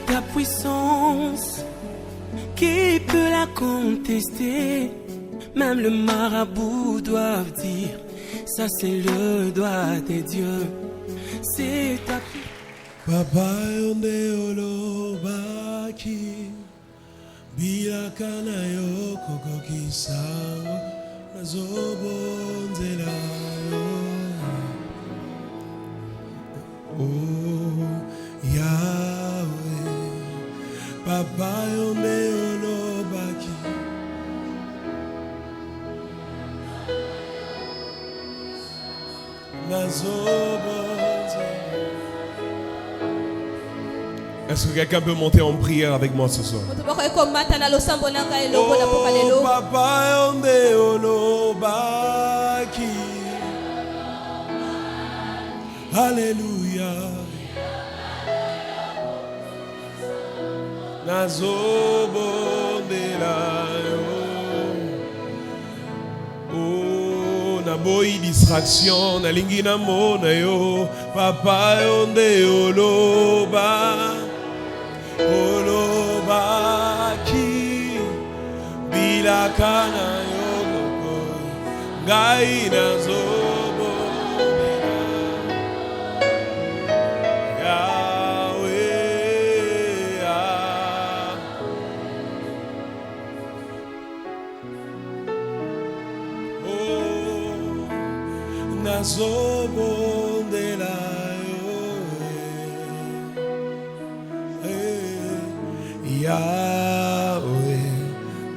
C'est ta puissance qui peut la contester. Même le marabout doivent dire, ça c'est le doigt des dieux. C'est ta Papa yonde olobaki bila kana yo kokokisa nazobonzela yo. Oh Yahweh, Papa yonde olobaki. Est-ce que quelqu'un peut monter en prière avec moi ce soir? Oh, Papa yonde olobaki. Alléluia. Nazobondela yo. Oh, naboyi distraction, nalingi na mona yo. Papa yonde olobaki bilakana yo koko ngai nazobondela Yahweh. Oh, nazobondela Yahweh,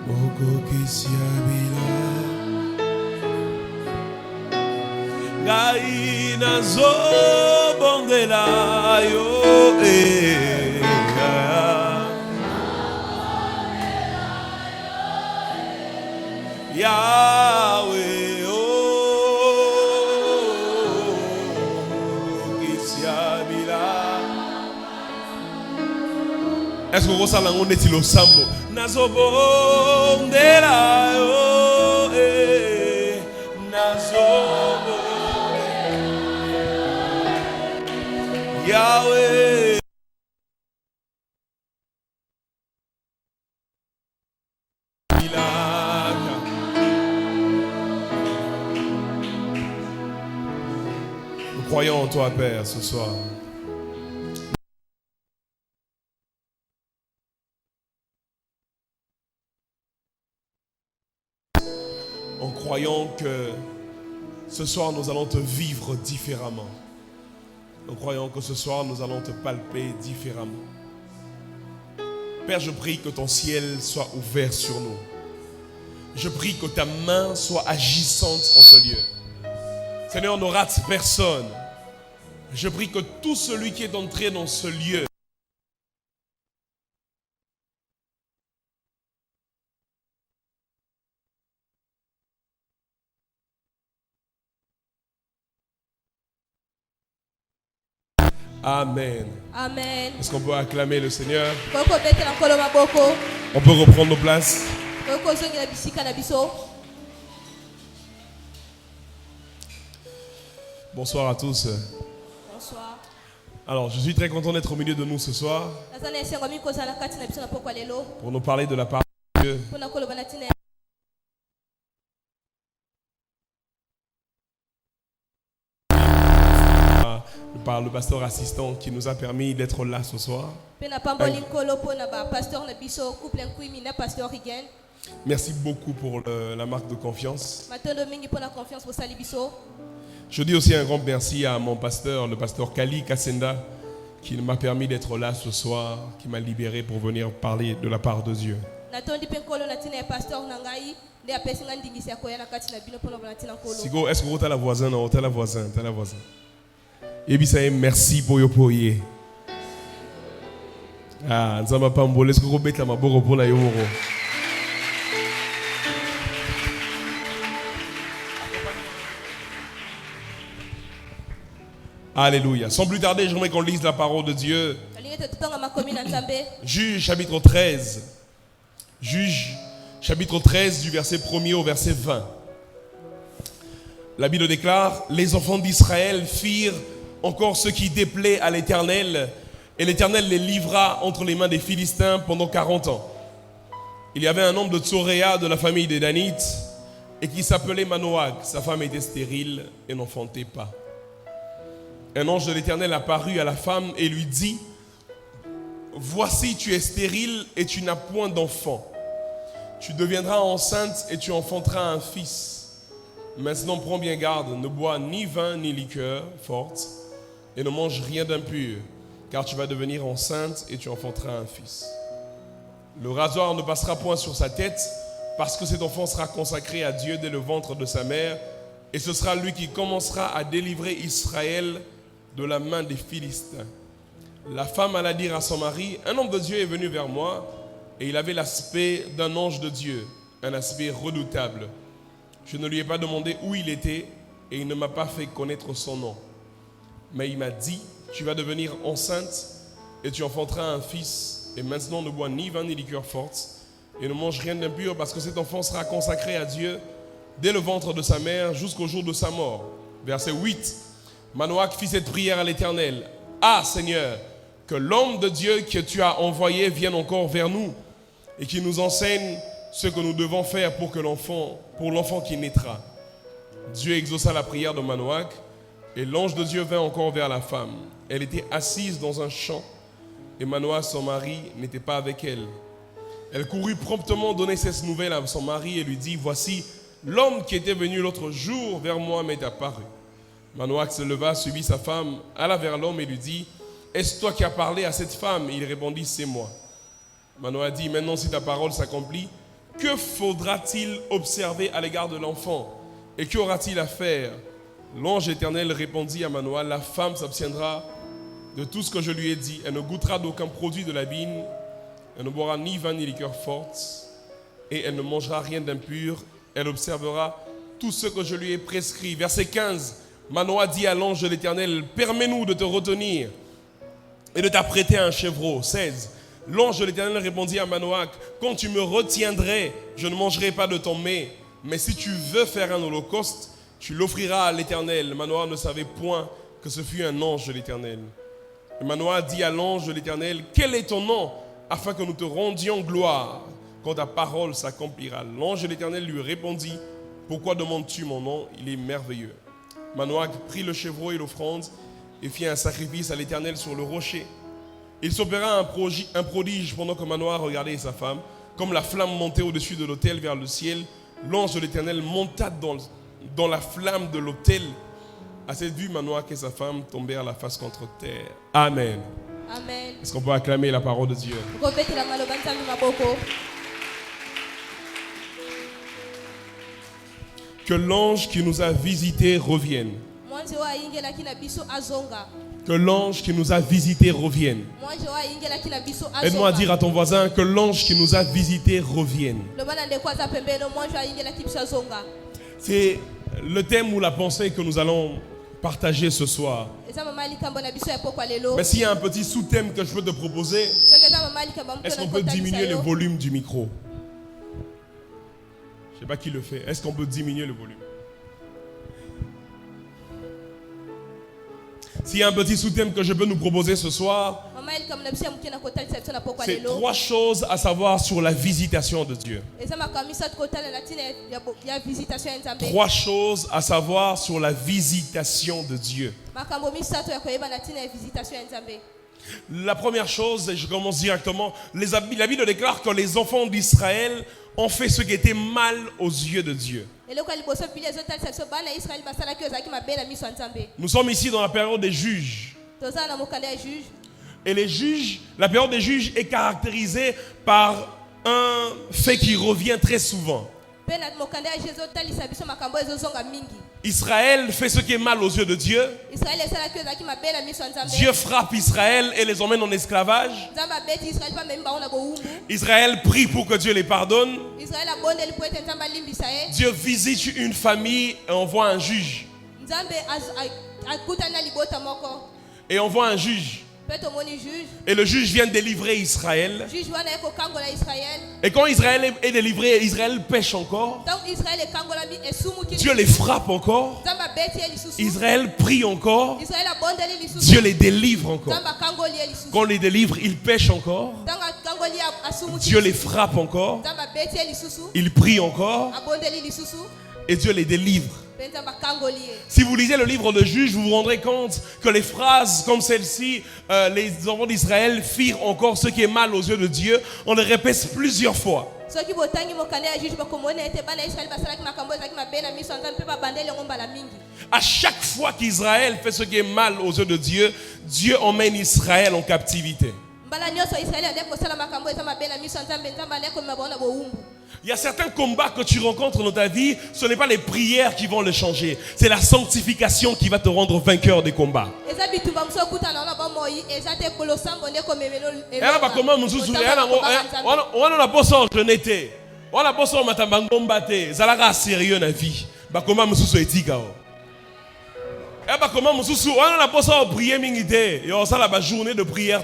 Mokokisiabila Ngai nazobondela yo Yahweh, oh Mokokisiabila. Est-ce que vous savez on est le sambo? Nazobondela yo, nazobondela Yahweh. Nous croyons en toi, Père, ce soir. En croyant que ce soir nous allons te vivre différemment. En croyant que ce soir nous allons te palper différemment. Père, je prie que ton ciel soit ouvert sur nous. Je prie que ta main soit agissante en ce lieu. Seigneur, ne rate personne. Je prie que tout celui qui est entré dans ce lieu Amen. Amen. Est-ce qu'on peut acclamer le Seigneur? On peut reprendre nos places. Bonsoir à tous. Bonsoir. Alors, je suis très content d'être au milieu de nous ce soir pour nous parler de la parole de Dieu. Par le pasteur assistant qui nous a permis d'être là ce soir. Merci beaucoup pour la marque de confiance. Je dis aussi un grand merci à mon pasteur, le pasteur Kali Kassenda, qui m'a permis d'être là ce soir, qui m'a libéré pour venir parler de la part de Dieu. Sigo, est-ce que vous êtes la voisin? Non, vous êtes la voisin, t'es la voisin. Et puis ça y est, merci pour yo poyer. Ah, nous avons pas m'bolé, est-ce que vous êtes la maboro pour la yoro? Alléluia. Sans plus tarder, j'aimerais qu'on lise la parole de Dieu. Juge chapitre 13. Juge chapitre 13 du verset 1er au verset 20. La Bible déclare: les enfants d'Israël firent encore ce qui déplaît à l'Éternel, Et l'Éternel les livra entre les mains des Philistins pendant 40 ans. Il y avait un homme de Tsoréa de la famille des Danites et qui s'appelait Manoag. Sa femme était stérile et n'enfantait pas. Un ange de l'Éternel apparut à la femme et lui dit: voici, tu es stérile et tu n'as point d'enfant. Tu deviendras enceinte et tu enfanteras un fils. Maintenant, prends bien garde, ne bois ni vin ni liqueur forte et ne mange rien d'impur, car tu vas devenir enceinte et tu enfanteras un fils. Le rasoir ne passera point sur sa tête, parce que cet enfant sera consacré à Dieu dès le ventre de sa mère, et ce sera lui qui commencera à délivrer Israël de la main des Philistins. La femme alla dire à son mari: un homme de Dieu est venu vers moi, et il avait l'aspect d'un ange de Dieu, un aspect redoutable. Je ne lui ai pas demandé où il était, et il ne m'a pas fait connaître son nom. Mais il m'a dit: tu vas devenir enceinte, et tu enfanteras un fils, et maintenant ne bois ni vin ni liqueur forte, et ne mange rien d'impur, parce que cet enfant sera consacré à Dieu dès le ventre de sa mère jusqu'au jour de sa mort. Verset 8. Manoach fit cette prière à l'Éternel: ah Seigneur, que l'homme de Dieu que tu as envoyé vienne encore vers nous, et qu'il nous enseigne ce que nous devons faire pour l'enfant qui naîtra. Dieu exauça la prière de Manoach, et l'ange de Dieu vint encore vers la femme. Elle était assise dans un champ, et Manoach, son mari, n'était pas avec elle. Elle courut promptement donner cette nouvelle à son mari et lui dit: voici, l'homme qui était venu l'autre jour vers moi m'est apparu. Manoach se leva, suivit sa femme, alla vers l'homme et lui dit: est-ce toi qui as parlé à cette femme? Il répondit: c'est moi. Manoach dit: maintenant si ta parole s'accomplit, que faudra-t-il observer à l'égard de l'enfant? Et qu'aura-t-il à faire? L'ange éternel répondit à Manoach: la femme s'abstiendra de tout ce que je lui ai dit. Elle ne goûtera d'aucun produit de la vigne. Elle ne boira ni vin ni liqueur forte. Et elle ne mangera rien d'impur. Elle observera tout ce que je lui ai prescrit. Verset 15. Manoach dit à l'ange de l'Éternel: permets-nous de te retenir et de t'apprêter un chevreau. 16. L'ange de l'Éternel répondit à Manoach: quand tu me retiendrais, je ne mangerai pas de ton mets. Mais si tu veux faire un holocauste, tu l'offriras à l'Éternel. Manoach ne savait point que ce fut un ange de l'Éternel. Et Manoach dit à l'ange de l'Éternel: quel est ton nom, afin que nous te rendions gloire quand ta parole s'accomplira? L'ange de l'Éternel lui répondit: pourquoi demandes-tu mon nom? Il est merveilleux. Manoach prit le chevreau et l'offrande et fit un sacrifice à l'Éternel sur le rocher. Il s'opéra un prodige pendant que Manoach regardait sa femme. Comme la flamme montait au-dessus de l'autel vers le ciel, l'ange de l'Éternel monta dans la flamme de l'autel. À cette vue, Manoach et sa femme tombèrent la face contre terre. Amen. Amen. Est-ce qu'on peut acclamer la parole de Dieu? Que l'ange qui nous a visités revienne. Que l'ange qui nous a visités revienne. Aide-moi à dire à ton voisin: que l'ange qui nous a visités revienne. C'est le thème ou la pensée que nous allons partager ce soir. Mais s'il y a un petit sous-thème que je peux te proposer, est-ce qu'on peut diminuer le volume du micro? Je ne sais pas qui le fait. Est-ce qu'on peut diminuer le volume? S'il y a un petit sous-thème que je peux nous proposer ce soir, c'est 3 choses à savoir sur la visitation de Dieu. 3 choses à savoir sur la visitation de Dieu. La première chose, et je commence directement, la Bible déclare que les enfants d'Israël ont fait ce qui était mal aux yeux de Dieu. Nous sommes ici dans la période des juges. Et les juges, la période des juges est caractérisée par un fait qui revient très souvent. Israël fait ce qui est mal aux yeux de Dieu. Dieu frappe Israël et les emmène en esclavage. Israël prie pour que Dieu les pardonne. Dieu visite une famille et envoie un juge. Et envoie un juge. Et le juge vient délivrer Israël. Juge wana eko kangola Israël. Et quand Israël est délivré, Israël pêche encore. Donc Israël est kangola bi esumuki. Dieu les frappe encore. Zamba beti elisusu. Israël prie encore. Israël abondeli lisusu. Dieu les délivre encore. Zamba kangoli elisusu. Quand on les délivre, ils pêchent encore. Zamba kangoli asumuki. Dieu les frappe encore. Zamba beti elisusu. Ils prient encore. Abondeli lisusu. Et Dieu les délivre. Zamba kangoli. Si vous lisez le livre de Juges, vous vous rendrez compte que les phrases comme celle-ci, les enfants d'Israël firent encore ce qui est mal aux yeux de Dieu. On les répète plusieurs fois. À chaque fois qu'Israël fait ce qui est mal aux yeux de Dieu, Dieu emmène Israël en captivité. Il y a certains combats que tu rencontres dans ta vie, ce n'est pas les prières qui vont les changer. C'est la sanctification qui va te rendre vainqueur des combats. Journée de prière.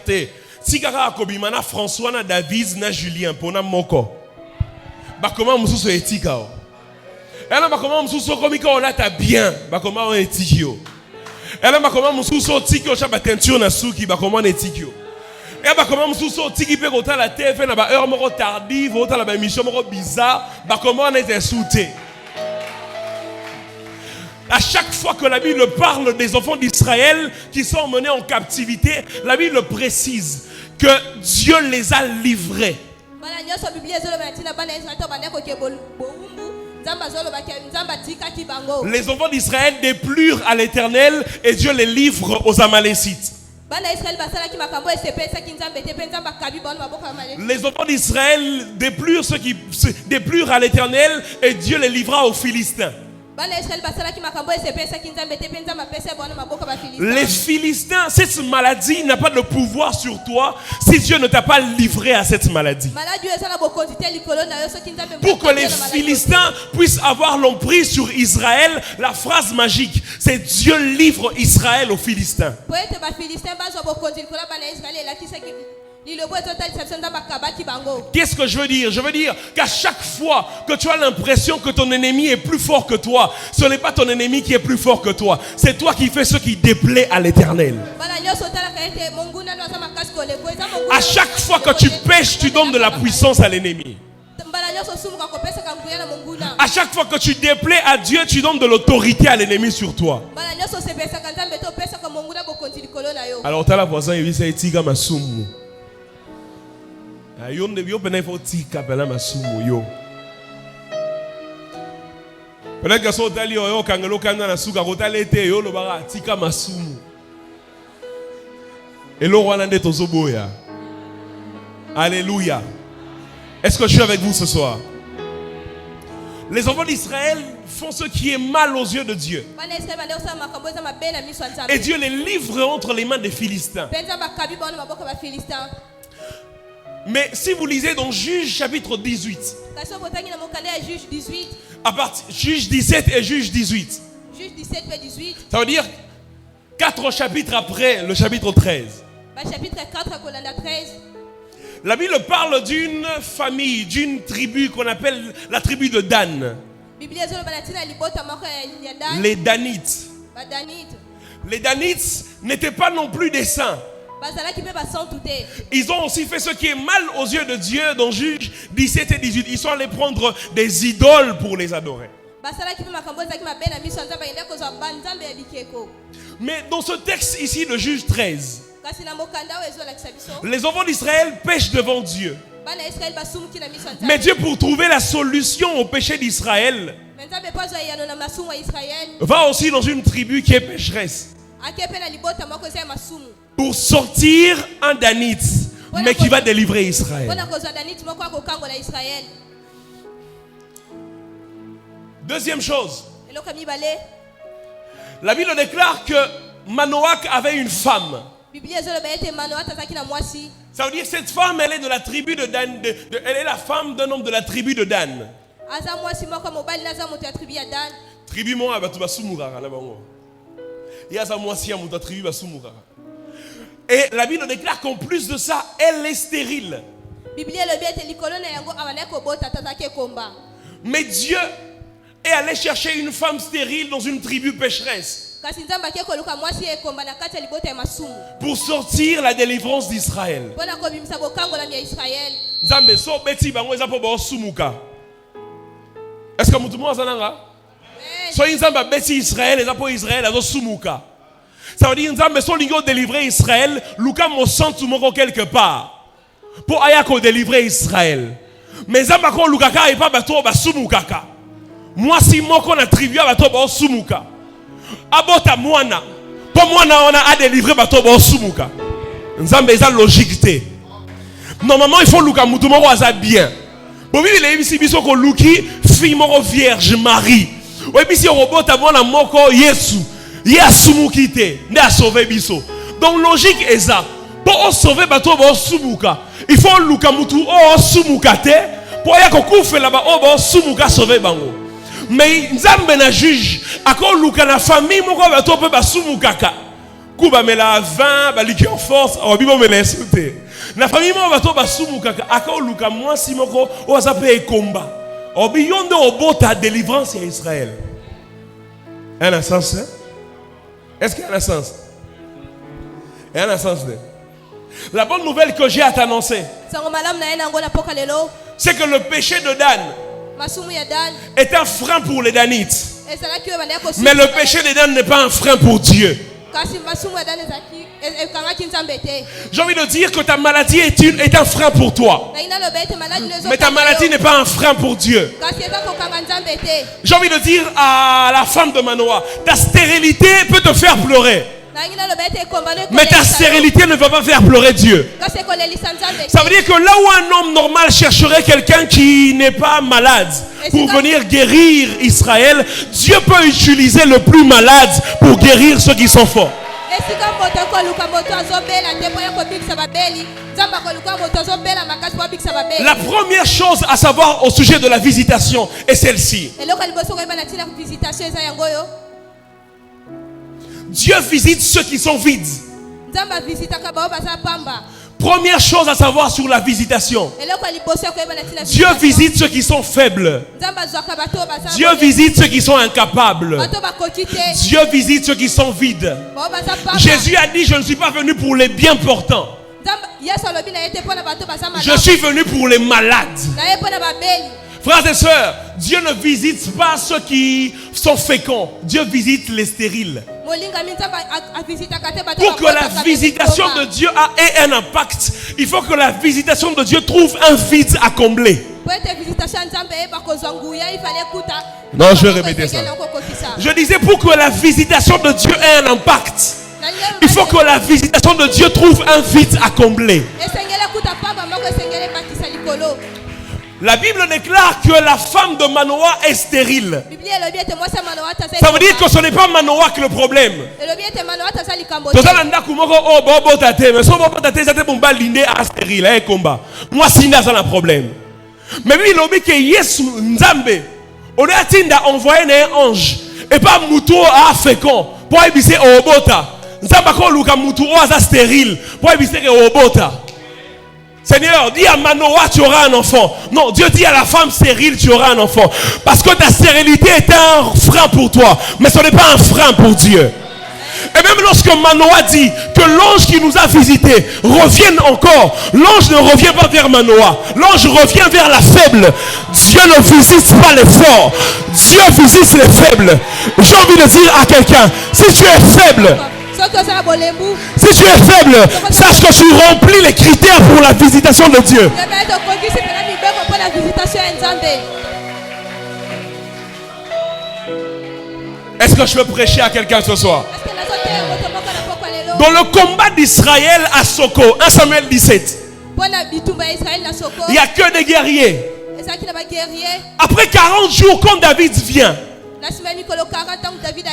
François, David, Julien, Moko. Comment mususu etika o. Ela comment mususu komika olata bien, comment on etikio. Ela comment mususu otiki o chaba teinture na suki, comment on etikio. Ela comment mususu otiki pe kota la TV na ba heure moko tardive, ota la ba émission moko bizarre, comment on est insulté. À chaque fois que la Bible parle des enfants d'Israël qui sont menés en captivité, la Bible précise que Dieu les a livrés. Les enfants d'Israël déplurent à l'Éternel et Dieu les livre aux Amalécites. Les enfants d'Israël déplurent à l'Éternel et Dieu les livra aux Philistins. Les Philistins, cette maladie n'a pas de pouvoir sur toi si Dieu ne t'a pas livré à cette maladie. Pour que les Philistins puissent avoir l'emprise sur Israël, la phrase magique, c'est Dieu livre Israël aux Philistins. Qu'est-ce que je veux dire? Je veux dire qu'à chaque fois que tu as l'impression que ton ennemi est plus fort que toi, ce n'est pas ton ennemi qui est plus fort que toi. C'est toi qui fais ce qui déplaît à l'Éternel. À chaque fois que tu pêches, tu donnes de la puissance à l'ennemi. À chaque fois que tu déplais à Dieu, tu donnes de l'autorité à l'ennemi sur toi. Alors, tu as la voisin, il dit, Tiga Masumu. Peut-être que son tali yo kangelo kanga na suka kotale te yo lo bara tika masumu. Elo wana nde tozoboya. Alléluia. Est-ce que je suis avec vous ce soir? Les enfants d'Israël font ce qui est mal aux yeux de Dieu. Et Dieu les livre entre les mains des Philistins. Mais si vous lisez dans Juge chapitre 18, à partir Juge 17 et Juge 18, ça veut dire 4 chapitres après le chapitre 13. La Bible parle d'une famille, d'une tribu qu'on appelle la tribu de Dan. Les Danites. Les Danites n'étaient pas non plus des saints. Ils ont aussi fait ce qui est mal aux yeux de Dieu dans Juges 17 et 18. Ils sont allés prendre des idoles pour les adorer. Mais dans ce texte ici de Juge 13, les enfants d'Israël pêchent devant Dieu. Mais Dieu, pour trouver la solution au péché d'Israël, va aussi dans une tribu qui est pécheresse pour sortir un Danite, mais qui va délivrer Israël. Deuxième chose, la Bible déclare que Manoach avait une femme. Ça veut dire que cette femme, elle est de la tribu de Dan. Elle est la femme d'un homme de la tribu de Dan. Tribu moi, Et la Bible déclare qu'en plus de ça, elle est stérile. Mais Dieu est allé chercher une femme stérile dans une tribu pécheresse pour sortir la délivrance d'Israël. Est-ce que tout le monde a soyez Nzamba beti Israël, et pour Israël, à Sumuka. Ça veut dire Nzamba so lingo délivrer Israël, Luka mo sentu moko quelque part. Pour ayako délivrer Israël. Mais Nzamba ko Lukaka et pas bato ba Sumukaka. Moi si moko na tribu bato ba Sumuka. Abota mwana. Pour mwana on a délivrer bato ba Sumuka. Nzamba eza logique té. Normalement il faut Luka mutu moko aza bien. Bon oui les ici biso ko luki fille moko vierge Marie. Oui, puis si on robot a mon moko Yesu, il a soumukité, il a sauvé biso. Donc logique est ça. Pour sauver bateau bon sumuka, il faut luka mutu o sumukate pour y a qu'on fait là-bas o bon sumuka sauver bango. Mais nzambe na juge, à quoi luka na famille moko bateau peut ba sumukaka. Kuba me la 20 ba liqueur force, o bibo me la insulter. Na famille moko bateau ba sumukaka, à quoi luka moi si moko o ça peut combat. Obiyondo obota délivrance à Israël. Elle a un sens, hein? Est-ce qu'il y a un sens? Il y a un sens. La bonne nouvelle que j'ai à t'annoncer, c'est que le péché de Dan est un frein pour les Danites. Mais le péché de Dan n'est pas un frein pour Dieu. J'ai envie de dire que ta maladie est un frein pour toi. Mais ta maladie n'est pas un frein pour Dieu. J'ai envie de dire à la femme de Manoah, ta stérilité peut te faire pleurer. Mais ta stérilité ne va pas faire pleurer Dieu. Ça veut dire que là où un homme normal chercherait quelqu'un qui n'est pas malade pour venir guérir Israël, Dieu peut utiliser le plus malade pour guérir ceux qui sont forts. La première chose à savoir au sujet de la visitation est celle-ci. Dieu visite ceux qui sont vides. Première chose à savoir sur la visitation. Dieu visite ceux qui sont faibles. Dieu visite ceux qui sont incapables. Dieu visite ceux qui sont vides. Jésus a dit, je ne suis pas venu pour les bien portants. Je suis venu pour les malades. Frères et sœurs, Dieu ne visite pas ceux qui sont féconds. Dieu visite les stériles. Pour que la visitation de Dieu ait un impact, il faut que la visitation de Dieu trouve un vide à combler. Non, je vais répéter ça. Je disais, pour que la visitation de Dieu ait un impact, il faut que la visitation de Dieu trouve un vide à combler. La Bible déclare que la femme de Manoah est stérile. Ça veut dire que ce n'est pas Manoah qui est le problème. Moi, c'est un problème. Mais lui, il a dit que Yesu Nzambe, on a envoyé un ange et pas Moutou à fécond pour éviter au bota. Nzamba ko luka Moutou à stérile pour éviter au bota. Seigneur, dis à Manoah, tu auras un enfant. Non, Dieu dit à la femme stérile, tu auras un enfant. Parce que ta stérilité est un frein pour toi. Mais ce n'est pas un frein pour Dieu. Et même lorsque Manoah dit que l'ange qui nous a visités revienne encore, l'ange ne revient pas vers Manoah. L'ange revient vers la faible. Dieu ne visite pas les forts. Dieu visite les faibles. J'ai envie de dire à quelqu'un, si tu es faible, si tu es faible, sache que tu remplis les critères pour la visitation de Dieu. Est-ce que je peux prêcher à quelqu'un ce soir? Dans le combat d'Israël à Soko, 1 Samuel 17, il n'y a que des guerriers. Après 40 jours, quand David vient,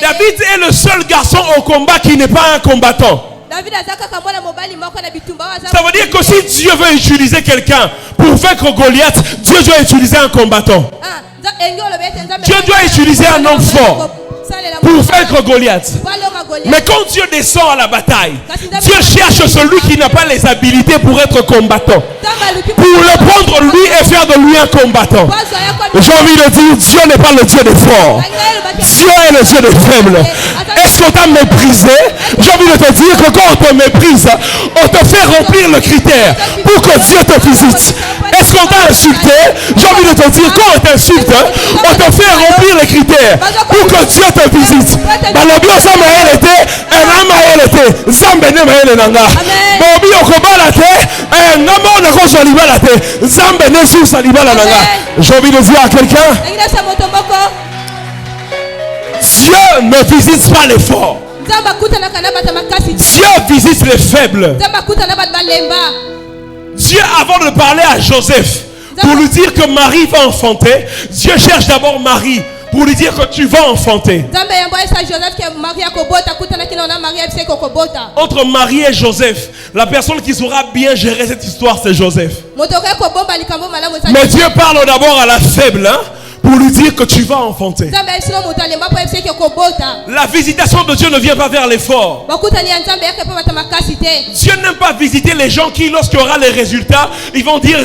David est le seul garçon au combat qui n'est pas un combattant. Ça veut dire que si Dieu veut utiliser quelqu'un pour vaincre Goliath, Dieu doit utiliser un combattant. Dieu doit utiliser un homme fort pour vaincre Goliath. Mais quand Dieu descend à la bataille, Dieu cherche celui qui n'a pas les habilités pour être combattant, pour le prendre lui et faire de lui un combattant. J'ai envie de dire, Dieu n'est pas le Dieu des forts, Dieu est le Dieu des faibles. Est-ce qu'on t'a méprisé? J'ai envie de te dire que quand on te méprise, on te fait remplir le critère pour que Dieu te visite. Est-ce qu'on t'a insulté? J'ai envie de te dire, quand on t'insulte, on te fait remplir les critères pour que Dieu te visite. Dans le bio, ça m'a été, un âme a été, Zambene m'a été nanga. Bon bio, kobala te, un âme on a reçu l'ibala te, Zambene sous sa libala nanga. J'ai envie de dire à quelqu'un, Dieu ne visite pas les forts. Dieu visite les faibles. Dieu, avant de parler à Joseph pour lui dire que Marie va enfanter, Dieu cherche d'abord Marie pour lui dire que tu vas enfanter. Entre Marie et Joseph, la personne qui saura bien gérer cette histoire, c'est Joseph. Mais Dieu parle d'abord à la faible, hein, pour lui dire que tu vas enfanter. La visitation de Dieu ne vient pas vers les forts. Dieu n'aime pas visiter les gens qui, lorsqu'il y aura les résultats, ils vont dire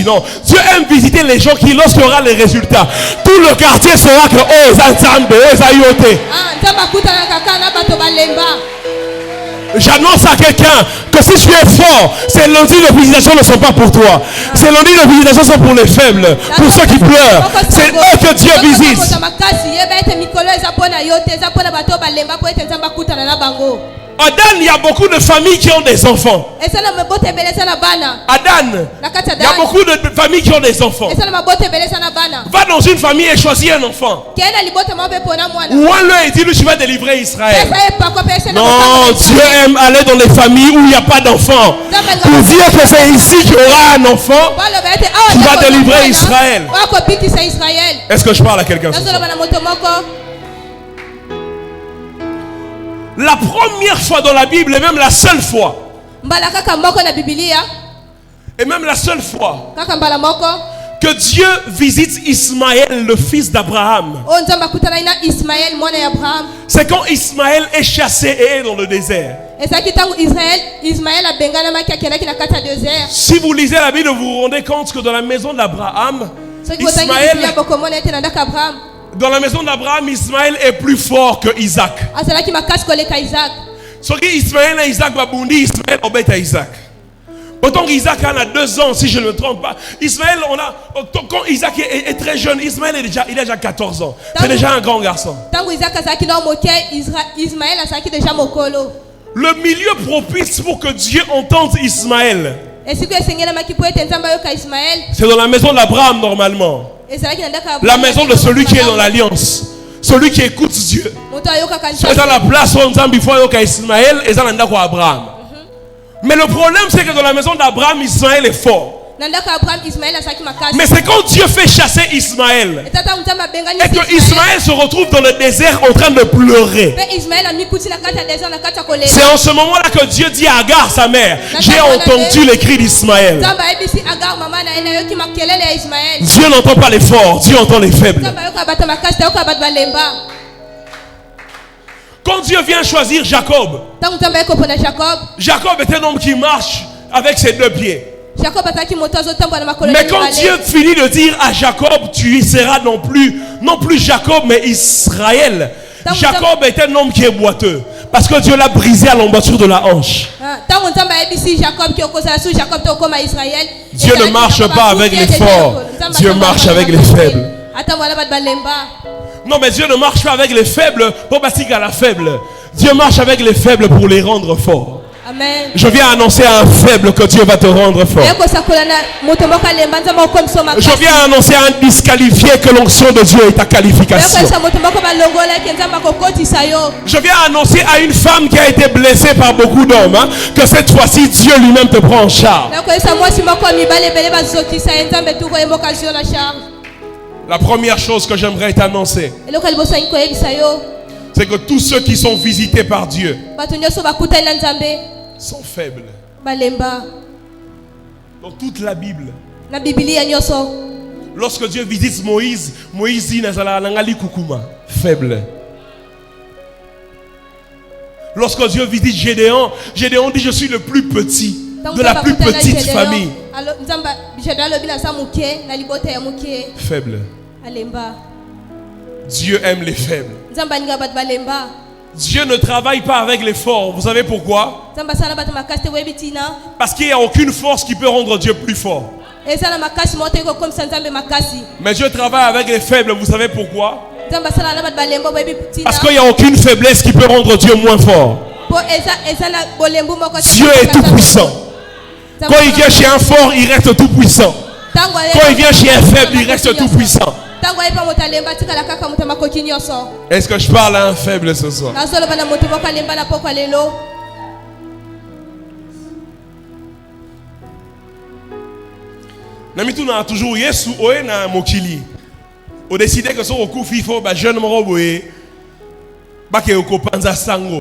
non. Dieu aime visiter les gens qui, lorsqu'il y aura les résultats, tout le quartier saura que j'annonce à quelqu'un que si tu es fort, ces lundis de visitation ne sont pas pour toi. Ces lundis de visitation sont pour les faibles, pour ceux qui pleurent. C'est eux que Dieu visite. Adam, il y a beaucoup de familles qui ont des enfants. Adam, il y a beaucoup de familles qui ont des enfants. Va dans une famille et choisis un enfant. Ou un leur dit, tu vas délivrer Israël. Non, Dieu aime aller dans les familles où il n'y a pas d'enfants. Pour dire que c'est ici qu'il y aura un enfant qui va délivrer Israël. Est-ce que je parle à quelqu'un? La première fois dans la Bible, et même la seule fois, et même la seule fois que Dieu visite Ismaël, le fils d'Abraham, c'est quand Ismaël est chassé et est dans le désert. Si vous lisez la Bible, vous vous rendez compte que dans la maison d'Abraham, dans la maison d'Abraham, Ismaël est plus fort que Isaac. Ce qui Ismaël et Isaac va bondi, Ismaël obéit à Isaac. Autant qu'Isaac a 2 ans, si je ne me trompe pas. Ismaël, quand Isaac est très jeune, Ismaël il a déjà 14 ans. C'est déjà un grand garçon. Le milieu propice pour que Dieu entende Ismaël, c'est dans la maison d'Abraham normalement. La maison de celui qui est dans l'alliance, celui qui écoute Dieu. C'est dans la place où on dit Ismaël et dans Abraham. Mais le problème c'est que dans la maison d'Abraham, Ismaël est fort. Mais c'est quand Dieu fait chasser Ismaël et que Ismaël se retrouve dans le désert en train de pleurer. C'est en ce moment-là que Dieu dit à Agar, sa mère, j'ai entendu les cris d'Ismaël. Dieu n'entend pas les forts, Dieu entend les faibles. Quand Dieu vient choisir Jacob, Jacob est un homme qui marche avec ses 2 pieds. Mais quand Dieu finit de dire à Jacob, tu y seras non plus Jacob mais Israël. Jacob est un homme qui est boiteux parce que Dieu l'a brisé à l'emboîture de la hanche. Dieu ne marche pas avec les forts, Dieu marche avec les faibles. Non, mais Dieu ne marche pas avec les faibles pour passer à la faible. Dieu marche avec les faibles pour les rendre forts. Amen. Je viens annoncer à un faible que Dieu va te rendre fort. Je viens annoncer à un disqualifié que l'onction de Dieu est ta qualification. Je viens annoncer à une femme qui a été blessée par beaucoup d'hommes, hein, que cette fois-ci Dieu lui-même te prend en charge. La première chose que j'aimerais t'annoncer, c'est que tous ceux qui sont visités par Dieu sont faibles. Dans toute la Bible, lorsque Dieu visite Moïse, Moïse dit faible. Lorsque Dieu visite Gédéon, Gédéon dit je suis le plus petit de la plus petite famille. Faible. Dieu aime les faibles. Dieu ne travaille pas avec les forts. Vous savez pourquoi? Parce qu'il n'y a aucune force qui peut rendre Dieu plus fort. Mais Dieu travaille avec les faibles. Vous savez pourquoi? Parce qu'il n'y a aucune faiblesse qui peut rendre Dieu moins fort. Dieu est tout puissant. Quand il vient chez un fort, il reste tout puissant. Quand il vient chez un faible, il reste tout puissant. Est-ce que je parle à un faible ce soir? Namitu na toujours Yesu oye na mokili. O décidé que son oku fifo ba jeune moko boye ba ke okopanza sango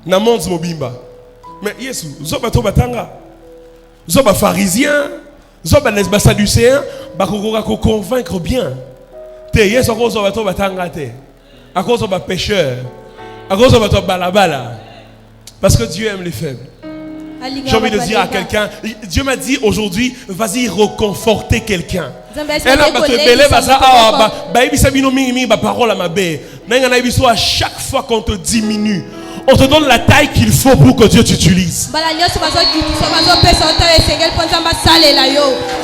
na monde mobimba. Mais Yesu zoba to batanga. Zoba pharisien, zoba les sadducéens ba kokoka ko convaincre bien. Te Yesu ko zoba to batanga te. À cause de pécheur, à cause de balabala. Parce que Dieu aime les faibles. J'ai envie de dire à quelqu'un, Dieu m'a dit aujourd'hui, vas-y reconforter quelqu'un. À chaque fois qu'on te diminue, on te donne la taille qu'il faut pour que Dieu t'utilise.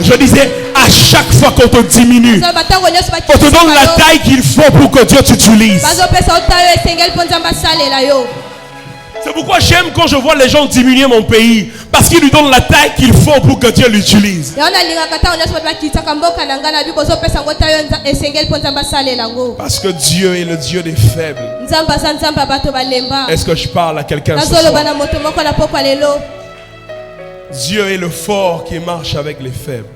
Je disais, à chaque fois qu'on te diminue, on te donne la taille qu'il faut pour que Dieu t'utilise. C'est pourquoi j'aime quand je vois les gens diminuer mon pays. Parce qu'ils lui donnent la taille qu'il faut pour que Dieu l'utilise. Parce que Dieu est le Dieu des faibles. Est-ce que je parle à quelqu'un ce soir? Dieu est le fort qui marche avec les faibles.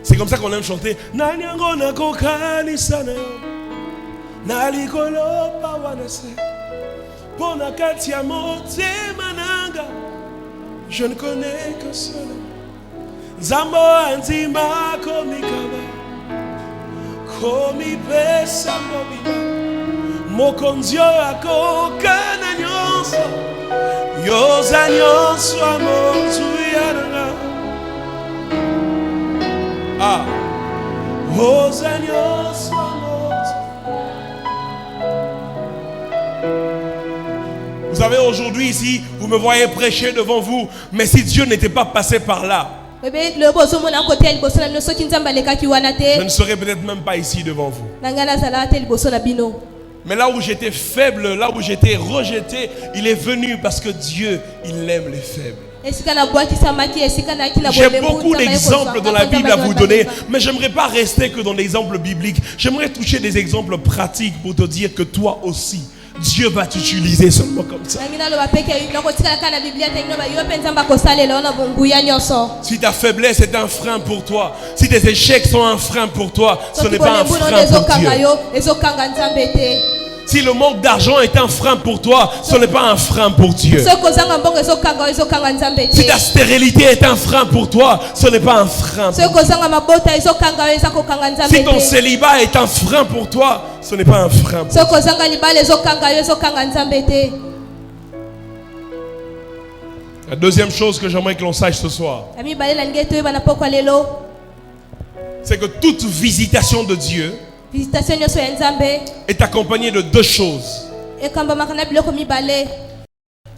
C'est comme ça qu'on aime chanter. Je ne connais que cela. Zambo anzima komikaba. Komi pesa mobima. Mokonzio ako kananyonso. Yozanyonso amonzu yaranga. Ah, vous savez, aujourd'hui ici, vous me voyez prêcher devant vous, mais si Dieu n'était pas passé par là, je ne serais peut-être même pas ici devant vous. Mais là où j'étais faible, là où j'étais rejeté, il est venu parce que Dieu, il aime les faibles. J'ai beaucoup d'exemples dans la Bible à vous donner, mais j'aimerais pas rester que dans des exemples bibliques. J'aimerais toucher des exemples pratiques pour te dire que toi aussi, Dieu va t'utiliser seulement comme ça. Si ta faiblesse est un frein pour toi, si tes échecs sont un frein pour toi, ce n'est pas un frein pour Dieu. Si le manque d'argent est un frein pour toi, ce n'est pas un frein pour Dieu. Si ta stérilité est un frein pour toi, ce n'est pas un frein pour Dieu. Si ton célibat est un frein pour toi, ce n'est pas un frein pour Dieu. La deuxième chose que j'aimerais que l'on sache ce soir, c'est que toute visitation de Dieu est accompagnée de deux choses.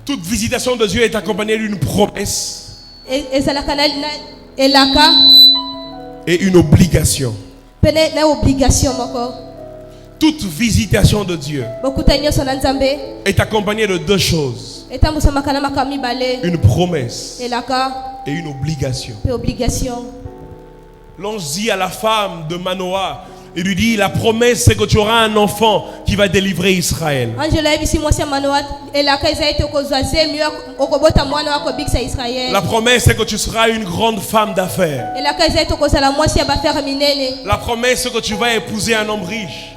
Toute visitation de Dieu est accompagnée d'une promesse et une obligation. Toute visitation de Dieu est accompagnée de deux choses. Une promesse et une obligation. L'ange dit à la femme de Manoah, il lui dit, la promesse c'est que tu auras un enfant qui va délivrer Israël. La promesse c'est que tu seras une grande femme d'affaires. La promesse c'est que tu vas épouser un homme riche.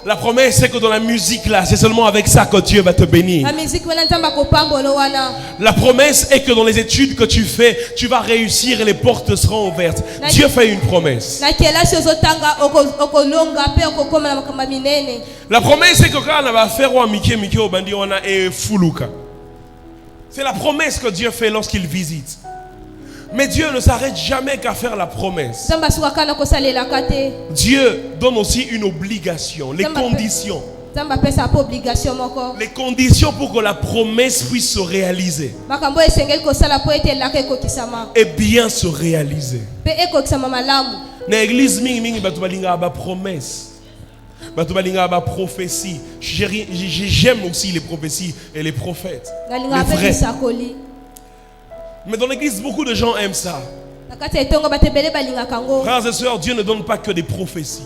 La promesse, c'est que dans la musique là, c'est seulement avec ça que Dieu va te bénir. La promesse est que dans les études que tu fais, tu vas réussir et les portes seront ouvertes. Dieu fait une promesse. La promesse, c'est que quand on va faire c'est la promesse que Dieu fait lorsqu'il visite. Mais Dieu ne s'arrête jamais qu'à faire la promesse. Dieu donne aussi une obligation, les conditions. Les conditions pour que la promesse puisse se réaliser. Et bien se réaliser. Dans l'église, promesse. Prophétie. J'aime aussi les prophéties et les prophètes. Les vrais. Mais dans l'église, beaucoup de gens aiment ça. Frères et sœurs, Dieu ne donne pas que des prophéties.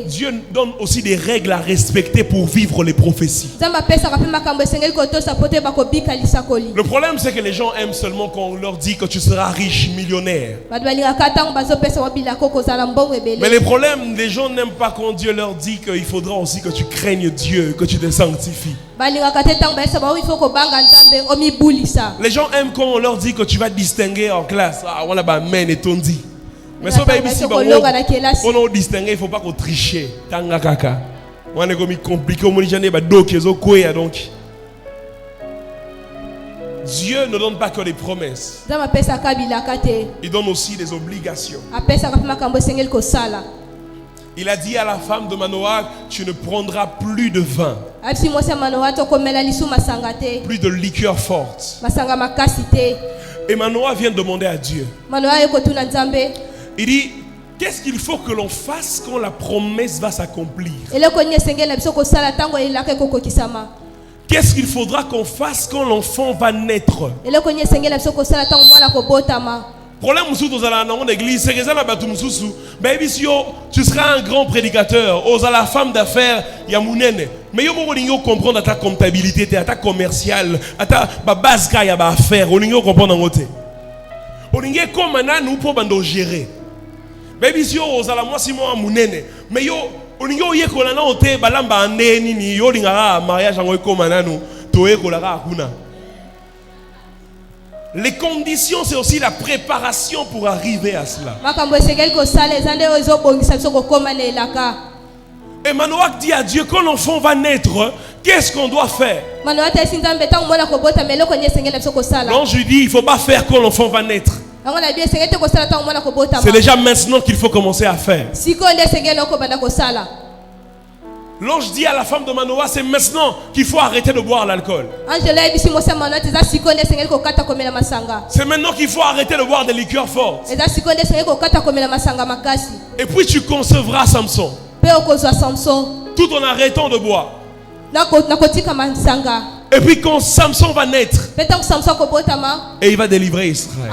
Dieu donne aussi des règles à respecter pour vivre les prophéties. Le problème, c'est que les gens aiment seulement quand on leur dit que tu seras riche, millionnaire. Mais le problème, les gens n'aiment pas quand Dieu leur dit qu'il faudra aussi que tu craignes Dieu, que tu te sanctifies. Les gens aiment quand on leur dit que tu vas distinguer en classe. Ah, on a bah men et tondi. Mais ça va ici, on a distingué, il faut pas qu'on triche. Tanga kaka. On est comme compliqué, on est bah donc Dieu ne donne pas que des promesses. Il donne aussi des obligations. Il a dit à la femme de Manoah, tu ne prendras plus de vin, plus de liqueur forte. Et Manoah vient demander à Dieu. Il dit, qu'est-ce qu'il faut que l'on fasse quand la promesse va s'accomplir? Qu'est-ce qu'il faudra qu'on fasse quand l'enfant va naître? Problème dans l'église, c'est que tu seras un grand prédicateur, la femme d'affaires, mais il faut comprendre ta comptabilité, ta commerciale, ta base qu'il y a à faire, il faut comprendre. Il faut comprendre gérer. Mais si vous avez mais on y les conditions, c'est aussi la préparation pour arriver à cela. Et Manoah dit à Dieu, quand l'enfant va naître, qu'est-ce qu'on doit faire? L'ange lui dit, il ne faut pas faire quand l'enfant va naître. C'est déjà maintenant qu'il faut commencer à faire. L'ange dit à la femme de Manoah, c'est maintenant qu'il faut arrêter de boire l'alcool. C'est maintenant qu'il faut arrêter de boire des liqueurs fortes. Et puis tu concevras Samson. Tout en arrêtant de boire. Et puis quand Samson va naître, et il va délivrer Israël.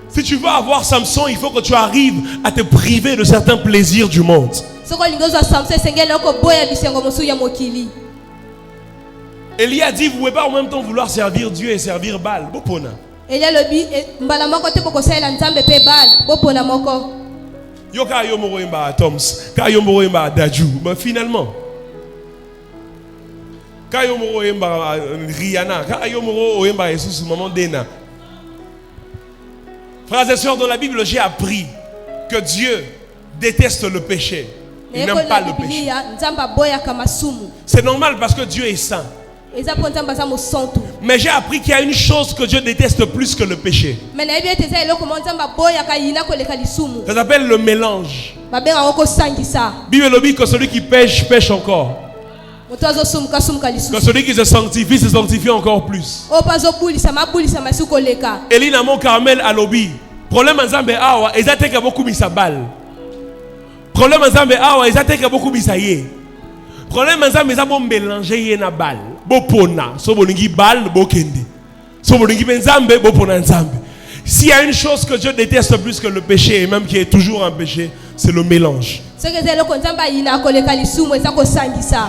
Si tu veux avoir Samson, il faut que tu arrives à te priver de certains plaisirs du monde. Élie a dit, vous ne pouvez pas en même temps vouloir servir Dieu et servir Baal. Mais finalement, frères et sœurs, dans la Bible, j'ai appris que Dieu déteste le péché. Il n'aime pas le péché. C'est normal parce que Dieu est saint. Mais j'ai appris qu'il y a une chose que Dieu déteste plus que le péché. Ça s'appelle le mélange. La Bible dit que celui qui pêche, pêche encore. Que celui qui se sanctifie encore plus. Elie Namon Carmel à l'obi. Problème en Zambé awa, ils attaquent beaucoup misabal. Problème en Zambé awa, ils attaquent beaucoup misaye. Problème en Zambé, ils ont mélangé na bal. Bopona, sobolingi bal, bokende. Sobolingi benzambe, bopona nzambe. S'il y a une chose que Dieu déteste plus que le péché, et même qui est toujours un péché, c'est le mélange. Et il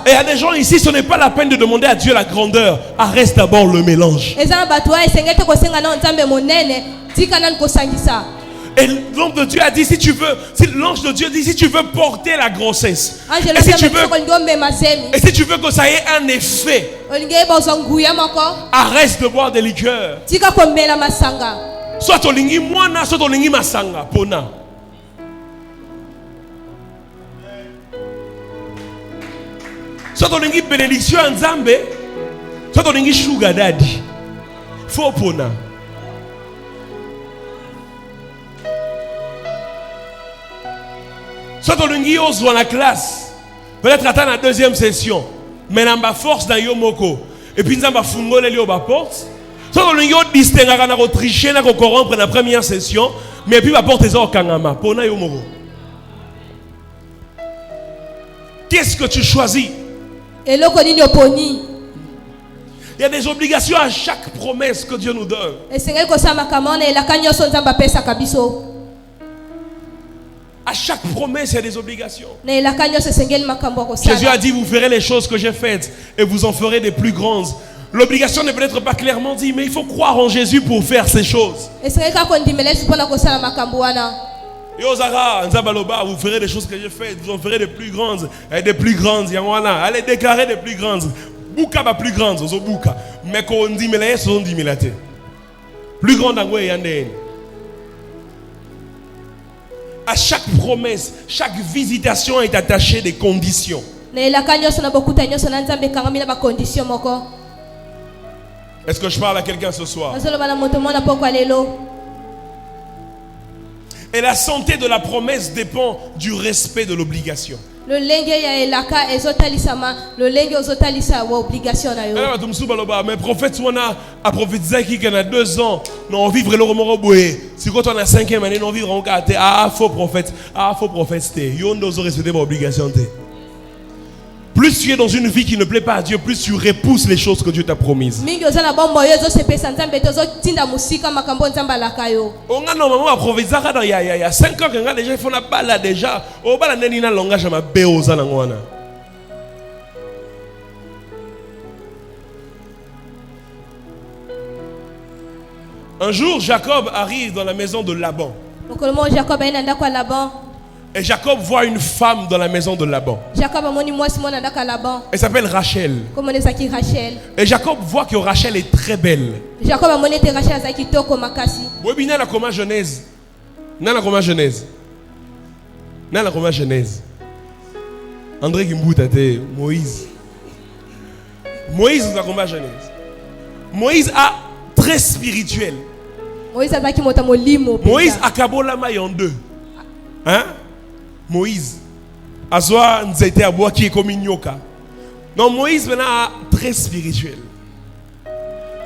y a des gens ici, ce n'est pas la peine de demander à Dieu la grandeur. Arrête d'abord le mélange. Et l'homme de Dieu a dit, si l'ange de Dieu dit, si tu veux porter la grossesse, Angelo et si tu Zamba veux, Toko Lingo Mazemi. et si tu veux que ça ait un effet, Olinge Bozonguya Moko. arrête de boire des liqueurs. Tika Komela Masanga. Soit olingi mwana, soit olingi masanga, pona. Soit olingi bénédiction en Nzambe, soit olingi sugar daddy. Faut pona. Soit olingi ozwa la classe. Peut-être attendre la deuxième session. Mais namba force dans yo moko. Et puis nzamba fungole li oba porte. Soit olingi o distinguer kana ko tricher na ko corrompre la première session, mais puis va porter ça au kangama. Pona yo moko. Qu'est-ce que tu choisis? Et loko nini oponi. Il y a des obligations à chaque promesse que Dieu nous donne. Et sengeli ko sama kamone la kanyo so nzamba pesa kabiso. À chaque promesse, il y a des obligations. Ne la kanyo so sengeli makambo ko sala. Jésus a dit, vous ferez les choses que j'ai faites et vous en ferez des plus grandes. L'obligation n'est peut-être pas clairement dit, mais il faut croire en Jésus pour faire ces choses. Et sengeli ka ko ndimele supona ko sala makambo wana. Yozara, Nzabaloba, vous ferez des choses que j'ai faites, vous en ferez des plus grandes et des plus grandes. Yangwana, allez déclarer des plus grandes. Bouka ba plus grandes, ozo bouka. Mais qu'on dit mais là, sont dit milate. Plus grande en yandene. À chaque promesse, chaque visitation est attachée des conditions. Ne la kanyo so na bokuta nyoso na nzambe kangami na ba condition moko. Est-ce que je parle à quelqu'un ce soir? Azolo bana moto mona poko lelo. Et la santé de la promesse dépend du respect de l'obligation. Le lenge ya elaka ezotalisama, le lenge ozotalisa wa obligation na yo. Mais prophète a prophétisé qu'il y a 2 ans, non vivre le remords boé. Si quand on a 5e année, non vivre en gâté. Ah faux prophète, c'était. Yo n'ose respecter mon obligation. Plus tu es dans une vie qui ne plaît pas à Dieu, plus tu repousses les choses que Dieu t'a promises. Mingi ozana bombo yo zo sepesa nzambe tozo tinda musika makambo nzamba laka yo. On a normalement prophétisé il y a 5 ans qu'on a déjà fait la balle déjà. Au bal neni na langage ma beoza na ngwana. Un jour, Jacob arrive dans la maison de Laban. Mokolomo Jacob ina ndako Laban. Et Jacob voit une femme dans la maison de Laban. Jacob amoni mwasi mona ndako Laban. Elle s'appelle Rachel. Comment ezaki Rachel. Et Jacob voit que Rachel est très belle. Jacob amoni te Rachel azaki toko makasi. Webina na comment Genèse. Nana comment Genèse. Nana comment Genèse. André Gimbuta te Moïse. Moïse nous a comment Genèse. Moïse a très spirituel. Moïse azaki mota molimo. Moïse a kabolama en 2. Hein? Moïse. Azwa nzete aboa qui est comme nyoka. Non, Moïse maintenant très spirituel.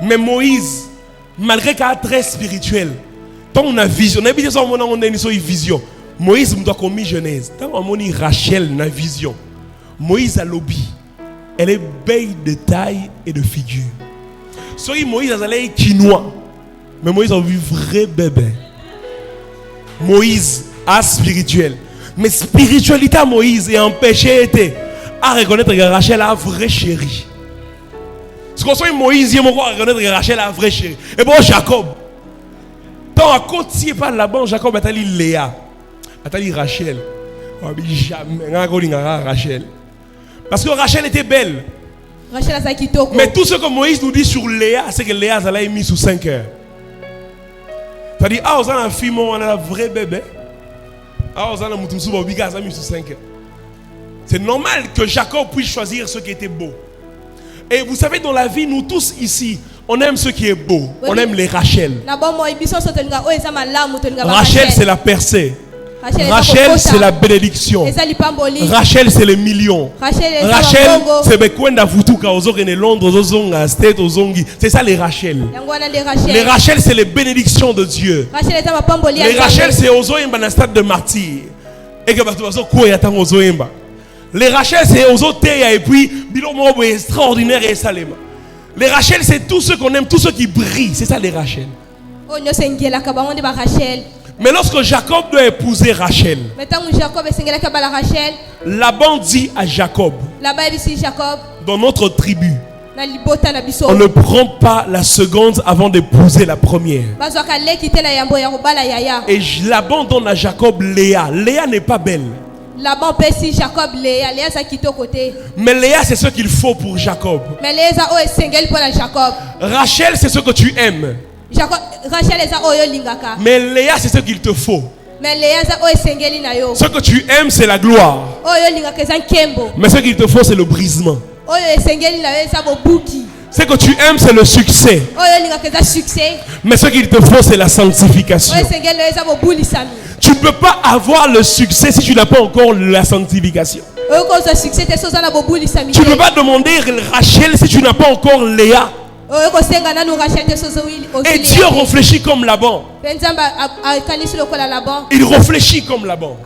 Mais Moïse, malgré qu'il est très spirituel, tant on a vision, on a une vision. Moïse doit commis Genèse. Tant on a Rachel na vision. Moïse a lobby. Elle est belle de taille et de figure. Soyez Moïse a allé quinoa. Mais Moïse a vu vrai bébé. Moïse a spirituel. Mais spiritualité à Moïse est empêché à reconnaître que Rachel a un vrai chéri. Ce qu'on soit Moïse, il a reconnaître que Rachel a un vrai chéri. Et bon, Jacob. Tant à côté par là-bas, Jacob a dit Léa. A dit Rachel. Jamais. Rachel. Parce que Rachel était belle. Rachel a kitoko. Mais tout ce que Moïse nous dit sur Léa, c'est que Léa a mis sous 5 heures. C'est-à-dire, on a un fille, on a un vrai bébé. C'est normal que Jacob puisse choisir ce qui était beau. Et vous savez, dans la vie, nous tous ici, on aime ce qui est beau. On aime les Rachel. Rachel, c'est la percée. Rachel, c'est la bénédiction. Rachel, c'est les millions. Rachel, c'est Bekwenda Futuka, Ozorene Londres, Ozonga, State, Ozongi. C'est ça les Rachel. Les Rachel, c'est les bénédictions de Dieu. Les Rachel, c'est Ozoemba dans le stade de martyr. Et que Batozo Koyatan Ozoemba. Les Rachel, c'est Ozoteya et puis Bilomo extraordinaire et Salema. Les Rachel, c'est tous ceux qu'on aime, tous ceux qui brillent. C'est ça les Rachel. Mais lorsque Jacob doit épouser Rachel, Laban dit à Jacob, dans notre tribu, On ne prend pas la seconde avant d'épouser la première. Et Laban donne à Jacob Léa. Léa n'est pas belle. Mais Léa, c'est ce qu'il faut pour Jacob. Rachel, c'est ce que tu aimes. Mais Léa, c'est ce qu'il te faut. Ce que tu aimes, c'est la gloire. Mais ce qu'il te faut, c'est le brisement. Ce que tu aimes, c'est le succès. Mais ce qu'il te faut, c'est la sanctification. Tu ne peux pas avoir le succès si tu n'as pas encore la sanctification. Tu ne peux pas demander Rachel si tu n'as pas encore Léa. Et Dieu réfléchit comme Laban. Il réfléchit comme Laban.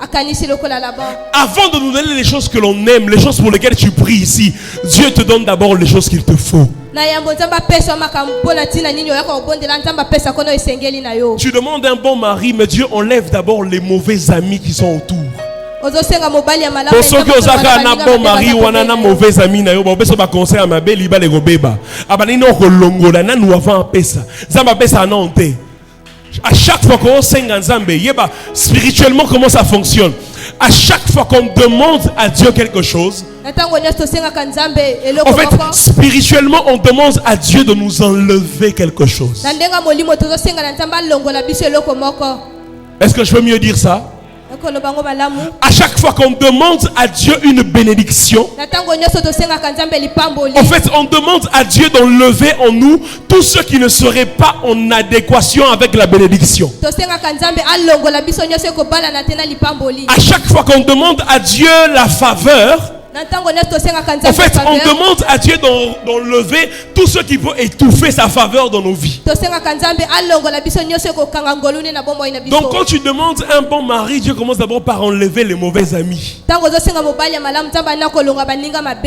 Avant de nous donner les choses que l'on aime, les choses pour lesquelles tu pries ici, Dieu te donne d'abord les choses qu'il te faut. Tu demandes un bon mari, mais Dieu enlève d'abord les mauvais amis qui sont autour. Pour ceux qui ont un bon mari ou un mauvais ami, ils ont un conseil à ma belle, ils vont bébé. À chaque fois qu'on sing ensemble, spirituellement comment ça fonctionne? À chaque fois qu'on demande à Dieu quelque chose, en fait, spirituellement, on demande à Dieu de nous enlever quelque chose. Est-ce que je peux mieux dire ça? À chaque fois qu'on demande à Dieu une bénédiction, en fait, on demande à Dieu d'enlever en nous tout ce qui ne serait pas en adéquation avec la bénédiction. À chaque fois qu'on demande à Dieu la faveur, en fait, on demande à Dieu d'enlever tout ce qui peut étouffer sa faveur dans nos vies. Donc quand tu demandes un bon mari, Dieu commence d'abord par enlever les mauvais amis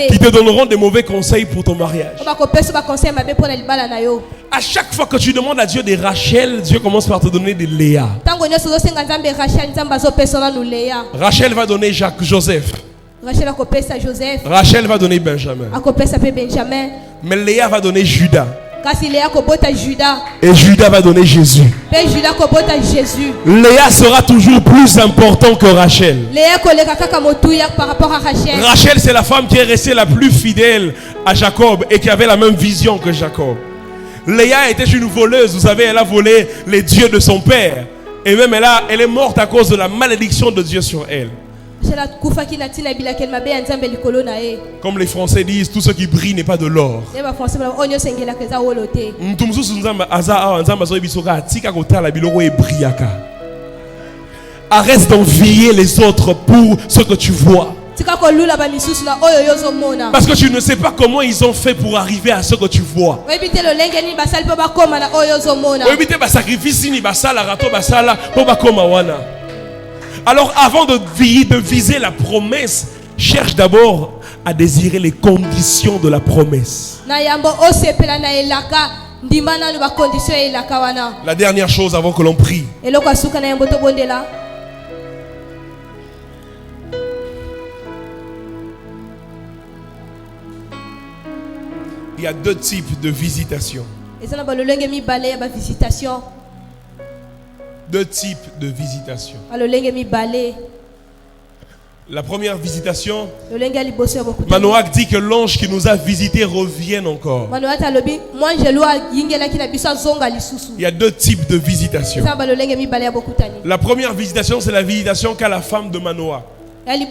qui te donneront des mauvais conseils pour ton mariage. À chaque fois que tu demandes à Dieu des Rachel, Dieu commence par te donner des Léa. Rachel va donner Joseph. Rachel va donner Benjamin. Mais Léa va donner Judas. Et Judas va donner Jésus. Léa sera toujours plus important que Rachel. Rachel, c'est la femme qui est restée la plus fidèle à Jacob et qui avait la même vision que Jacob. Léa était une voleuse, vous savez, elle a volé les dieux de son père. Et même elle est morte à cause de la malédiction de Dieu sur elle. Comme les Français disent, tout ce qui brille n'est pas de l'or. Arrête d'envier les autres pour ce que tu vois. Parce que tu ne sais pas comment ils ont fait pour arriver à ce que tu vois. Alors avant de viser la promesse, cherche d'abord à désirer les conditions de la promesse. La dernière chose avant que l'on prie. Il y a deux types de visitation. Deux types de visitation. La première visitation, Manoah dit que l'ange qui nous a visités revienne encore. Il y a deux types de visitation. La première visitation, c'est la visitation qu'a la femme de Manoah. Elle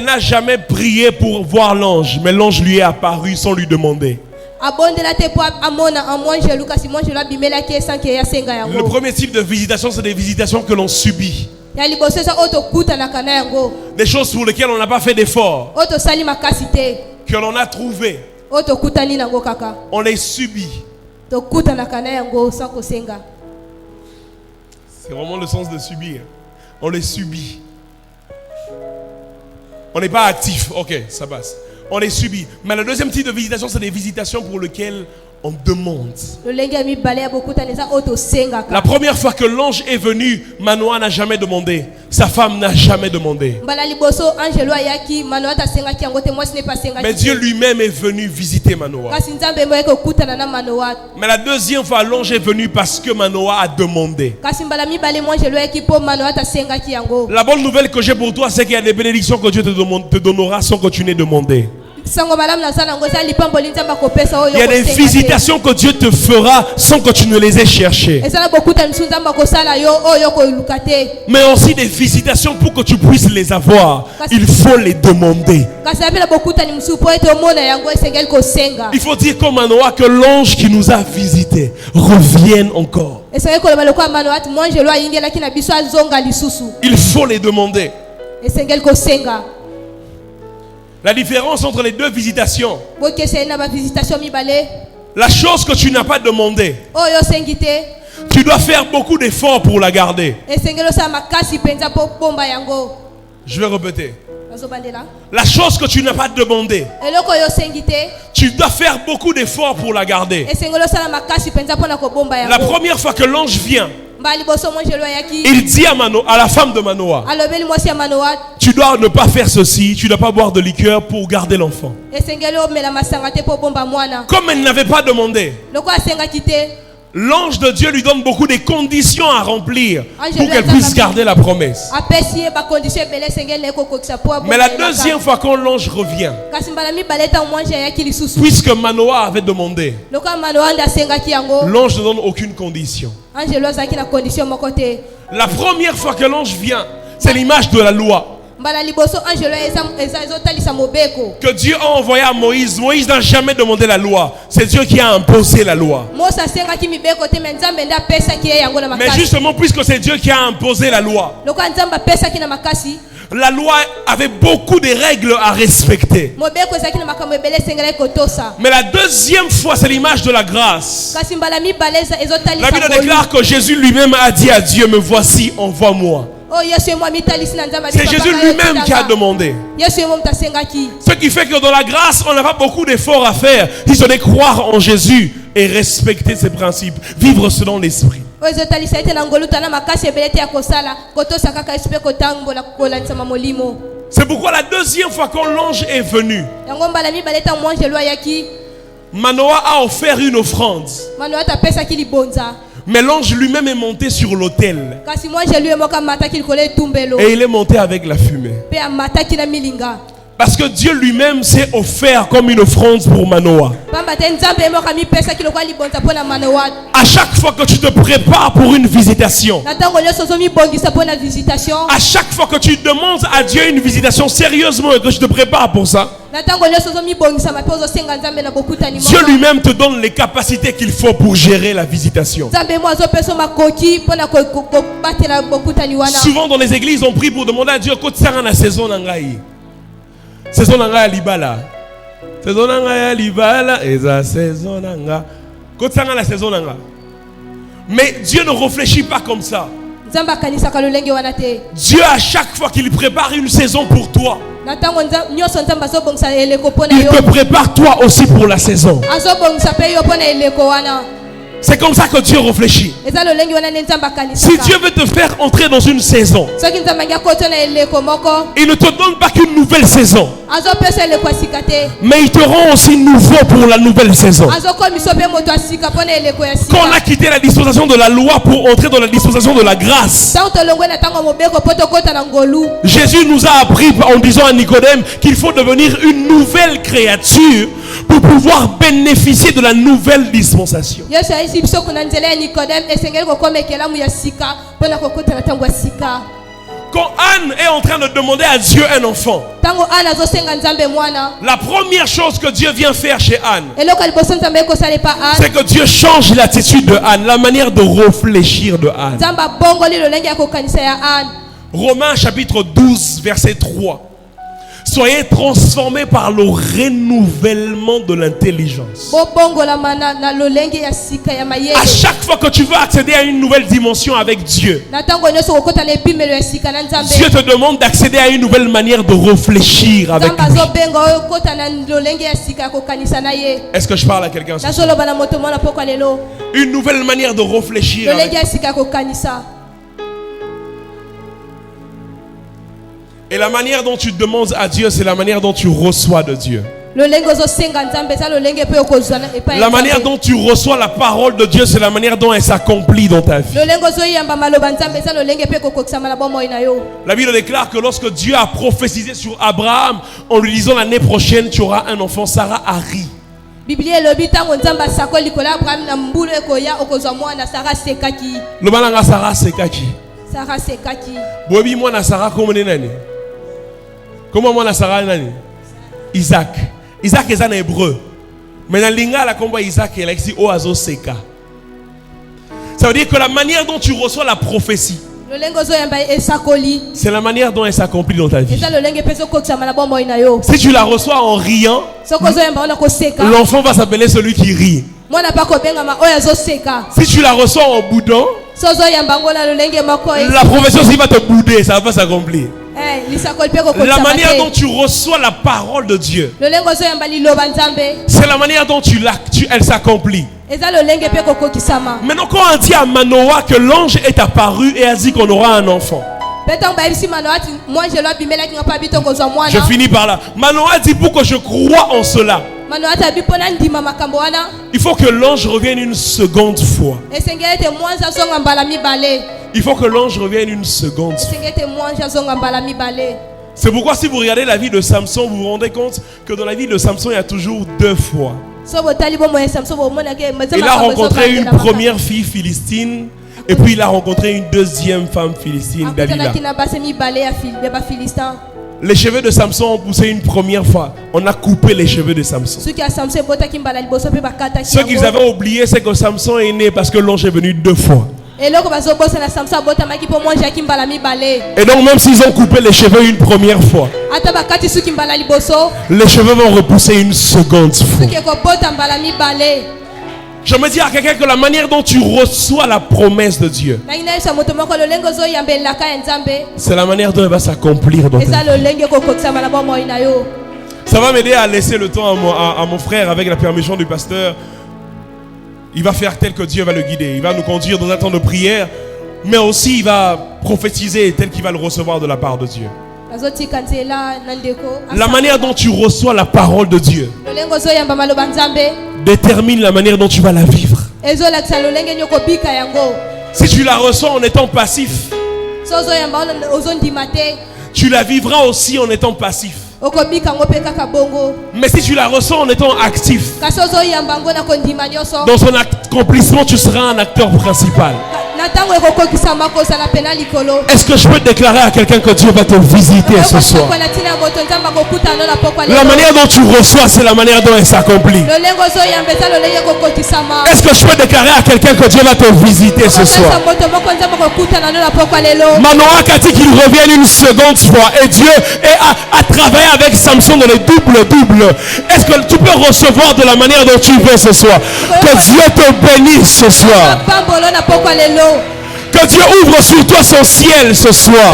n'a jamais prié pour voir l'ange, mais l'ange lui est apparu sans lui demander. Le premier type de visitation, c'est des visitations que l'on subit. Des choses pour lesquelles on n'a pas fait d'effort, que l'on a trouvé. On les subit. C'est vraiment le sens de subir. On les subit. On n'est pas actif. Ok, ça passe. On les subit. Mais le deuxième type de visitation, c'est des visitations pour lesquelles on demande. La première fois que l'ange est venu, Manoah n'a jamais demandé. Sa femme n'a jamais demandé. Mais Dieu lui-même est venu visiter Manoah. Mais la deuxième fois, l'ange est venu parce que Manoah a demandé. La bonne nouvelle que j'ai pour toi, c'est qu'il y a des bénédictions que Dieu te donnera sans que tu n'aies demandé. Il y a des visitations que Dieu te fera sans que tu ne les aies cherchées. Mais aussi des visitations pour que tu puisses les avoir. Il faut les demander. Il faut dire comme Manoah que l'ange qui nous a visités revienne encore. Il faut les demander. La différence entre les deux visitations. La chose que tu n'as pas demandé, tu dois faire beaucoup d'efforts pour la garder. Je vais répéter. La chose que tu n'as pas demandé, tu dois faire beaucoup d'efforts pour la garder. La première fois que l'ange vient, il dit à la femme de Manoah, tu dois ne pas faire ceci, tu ne dois pas boire de liqueur pour garder l'enfant. Comme elle n'avait pas demandé, l'ange de Dieu lui donne beaucoup de conditions à remplir pour qu'elle puisse garder la promesse. Mais la deuxième fois quand l'ange revient, puisque Manoah avait demandé, l'ange ne donne aucune condition. La première fois que l'ange vient, c'est l'image de la loi que Dieu a envoyé à Moïse. Moïse n'a jamais demandé la loi. C'est Dieu qui a imposé la loi. Mais justement, puisque c'est Dieu qui a imposé la loi avait beaucoup de règles à respecter. Mais la deuxième fois, c'est l'image de la grâce. La Bible déclare que Jésus lui-même a dit à Dieu, me voici, envoie-moi. C'est Jésus lui-même qui a demandé. Ce qui fait que dans la grâce, on n'a pas beaucoup d'efforts à faire. Il faut croire en Jésus et respecter ses principes. Vivre selon l'esprit. C'est pourquoi la deuxième fois quand l'ange est venu, Manoah a offert une offrande. Mais l'ange lui-même est monté sur l'autel. Et il est monté avec la fumée. Parce que Dieu lui-même s'est offert comme une offrande pour Manoah. À chaque fois que tu te prépares pour une visitation, à chaque fois que tu demandes à Dieu une visitation sérieusement et que tu te prépares pour ça, Dieu lui-même te donne les capacités qu'il faut pour gérer la visitation. Souvent dans les églises, on prie pour demander à Dieu la saison nangai. Saison nanga libala. Saison nanga libala et la saison nanga. Kotsanga la saison nanga. Mais Dieu ne réfléchit pas comme ça. Dieu à chaque fois qu'il prépare une saison pour toi, il te prépare toi aussi pour la saison. C'est comme ça que Dieu réfléchit. Si Dieu veut te faire entrer dans une saison, il ne te donne pas qu'une nouvelle saison, mais il te rend aussi nouveau pour la nouvelle saison. Quand on a quitté la dispensation de la loi pour entrer dans la dispensation de la grâce, Jésus nous a appris en disant à Nicodème qu'il faut devenir une nouvelle créature pour pouvoir bénéficier de la nouvelle dispensation. Quand Anne est en train de demander à Dieu un enfant, la première chose que Dieu vient faire chez Anne, c'est que Dieu change l'attitude de Anne, la manière de réfléchir de Anne. Romains chapitre 12 verset 3. Soyez transformés par le renouvellement de l'intelligence. À chaque fois que tu veux accéder à une nouvelle dimension avec Dieu, Dieu te demande d'accéder à une nouvelle manière de réfléchir avec lui. Est-ce que je parle à quelqu'un? Une nouvelle manière de réfléchir avec lui. Et la manière dont tu demandes à Dieu, c'est la manière dont tu reçois de Dieu. La manière dont tu reçois la parole de Dieu, c'est la manière dont elle s'accomplit dans ta vie. La Bible déclare que lorsque Dieu a prophétisé sur Abraham, en lui disant l'année prochaine tu auras un enfant, Sarah a ri. Le balanga Sarah sekaki. Bobi moi na Sarah comme nani? Comment moi na Sarah nani? Isaac. Isaac est en hébreu. Mais dans l'inga la combat Isaac il a dit oazo seka. Ça veut dire que la manière dont tu reçois la prophétie, c'est la manière dont elle s'accomplit dans ta vie. Si tu la reçois en riant, l'enfant va s'appeler celui qui rit. Si tu la reçois en boudant, la prophétie aussi va te bouder, ça va pas s'accomplir. La manière dont tu reçois la parole de Dieu, c'est la manière dont elle s'accomplit. Maintenant, quand on dit à Manoah que l'ange est apparu et a dit qu'on aura un enfant, je finis par là. Manoah dit pour que je croie en cela, il faut que l'ange revienne une seconde fois. Il faut que l'ange revienne une seconde fois. C'est pourquoi si vous regardez la vie de Samson, vous vous rendez compte que dans la vie de Samson, il y a toujours deux fois. Il a rencontré une première fille philistine et puis il a rencontré une deuxième femme philistine, Dalila. Les cheveux de Samson ont poussé une première fois. On a coupé les cheveux de Samson. Ce qu'ils avaient oublié, c'est que Samson est né parce que l'ange est venu deux fois. Et donc même s'ils ont coupé les cheveux une première fois, les cheveux vont repousser une seconde fois. Je me dis à quelqu'un que la manière dont tu reçois la promesse de Dieu, c'est la manière dont elle va s'accomplir dans ta vie. Ça va m'aider à laisser le temps à mon frère avec la permission du pasteur. Il va faire tel que Dieu va le guider. Il va nous conduire dans un temps de prière, mais aussi il va prophétiser tel qu'il va le recevoir de la part de Dieu. La manière dont tu reçois la parole de Dieu détermine la manière dont tu vas la vivre. Si tu la reçois en étant passif, tu la vivras aussi en étant passif. Mais si tu la reçois en étant actif, dans son accomplissement, tu seras un acteur principal. Est-ce que je peux déclarer à quelqu'un que Dieu va te visiter ce soir? La manière dont tu reçois, c'est la manière dont elle s'accomplit. Est-ce que je peux déclarer à quelqu'un que Dieu va te visiter ce soir? Manoah a dit qu'il revienne une seconde fois et Dieu a travaillé avec Samson dans les double. Est-ce que tu peux recevoir de la manière dont tu veux ce soir? Que Dieu te bénisse ce soir. Que Dieu ouvre sur toi son ciel ce soir.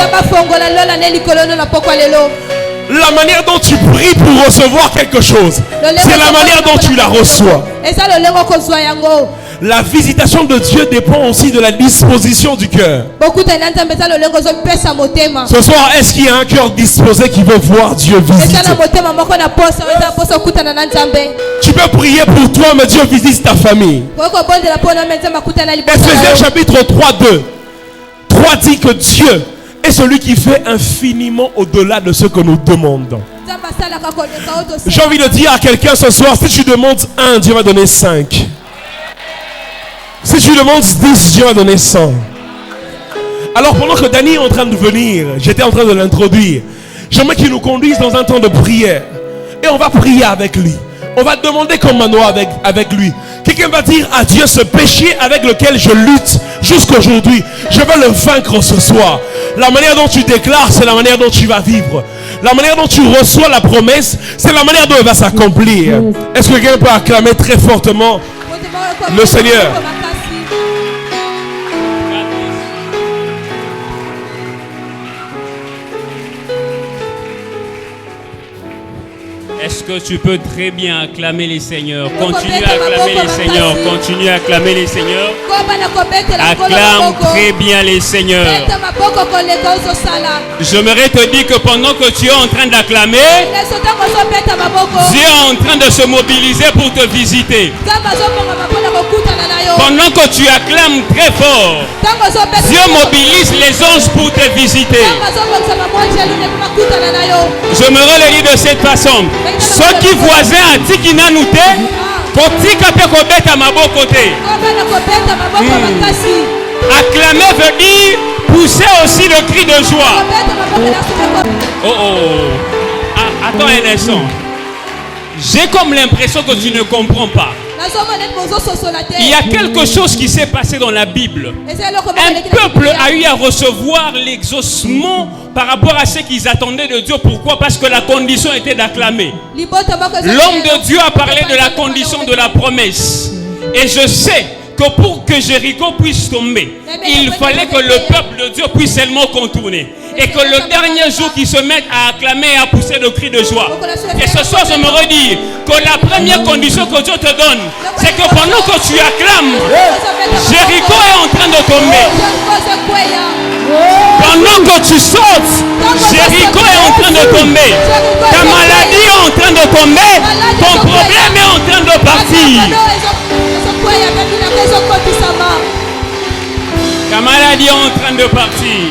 La manière dont tu pries pour recevoir quelque chose, c'est la manière dont tu la reçois. La visitation de Dieu dépend aussi de la disposition du cœur. Ce soir, est-ce qu'il y a un cœur disposé qui veut voir Dieu visiter? Tu peux prier pour toi, mais Dieu visite ta famille. Ephésiens chapitre 3:2. 3 dit que Dieu est celui qui fait infiniment au-delà de ce que nous demandons. J'ai envie de dire à quelqu'un ce soir, si tu demandes 1, Dieu va donner 5. Si tu demandes 10, Dieu va donner 100. Alors pendant que Danny est en train de venir, j'étais en train de l'introduire. J'aimerais qu'il nous conduise dans un temps de prière. Et on va prier avec lui. On va demander comme Manoah avec lui. Quelqu'un va dire à Dieu, ce péché avec lequel je lutte jusqu'aujourd'hui, je vais le vaincre ce soir. La manière dont tu déclares, c'est la manière dont tu vas vivre. La manière dont tu reçois la promesse, c'est la manière dont elle va s'accomplir. Est-ce que quelqu'un peut acclamer très fortement le Seigneur? Est-ce que tu peux très bien acclamer les seigneurs? Continue à acclamer les seigneurs. Continue à acclamer les seigneurs. Acclame très bien les seigneurs. J'aimerais te dire que pendant que tu es en train d'acclamer, Dieu est en train de se mobiliser pour te visiter. Pendant que tu acclames très fort, Dieu mobilise les anges pour te visiter. J'aimerais le dire de cette façon. Ceux qui voisins à Tikina Nouté, Kotika pe kobeta maboko te. Acclamer veut dire pousser aussi le cri de joie. Oh oh. Ah, attends un instant. J'ai comme l'impression que tu ne comprends pas. Il y a quelque chose qui s'est passé dans la Bible. Un peuple a eu à recevoir l'exaucement par rapport à ce qu'ils attendaient de Dieu. Pourquoi? Parce que la condition était d'acclamer. L'homme de Dieu a parlé de la condition de la promesse. Et je sais que pour que Jéricho puisse tomber, il fallait que le peuple de Dieu puisse seulement contourner. Et que le dernier jour qu'ils se mettent à acclamer et à pousser de cris de joie. Et ce soir, je me redis que la première condition que Dieu te donne, c'est que pendant que tu acclames, Jéricho est en train de tomber. Pendant que tu sautes, Jéricho est en train de tomber. Ta maladie est en train de tomber. Ton problème est en train de partir. Ta maladie est en train de partir.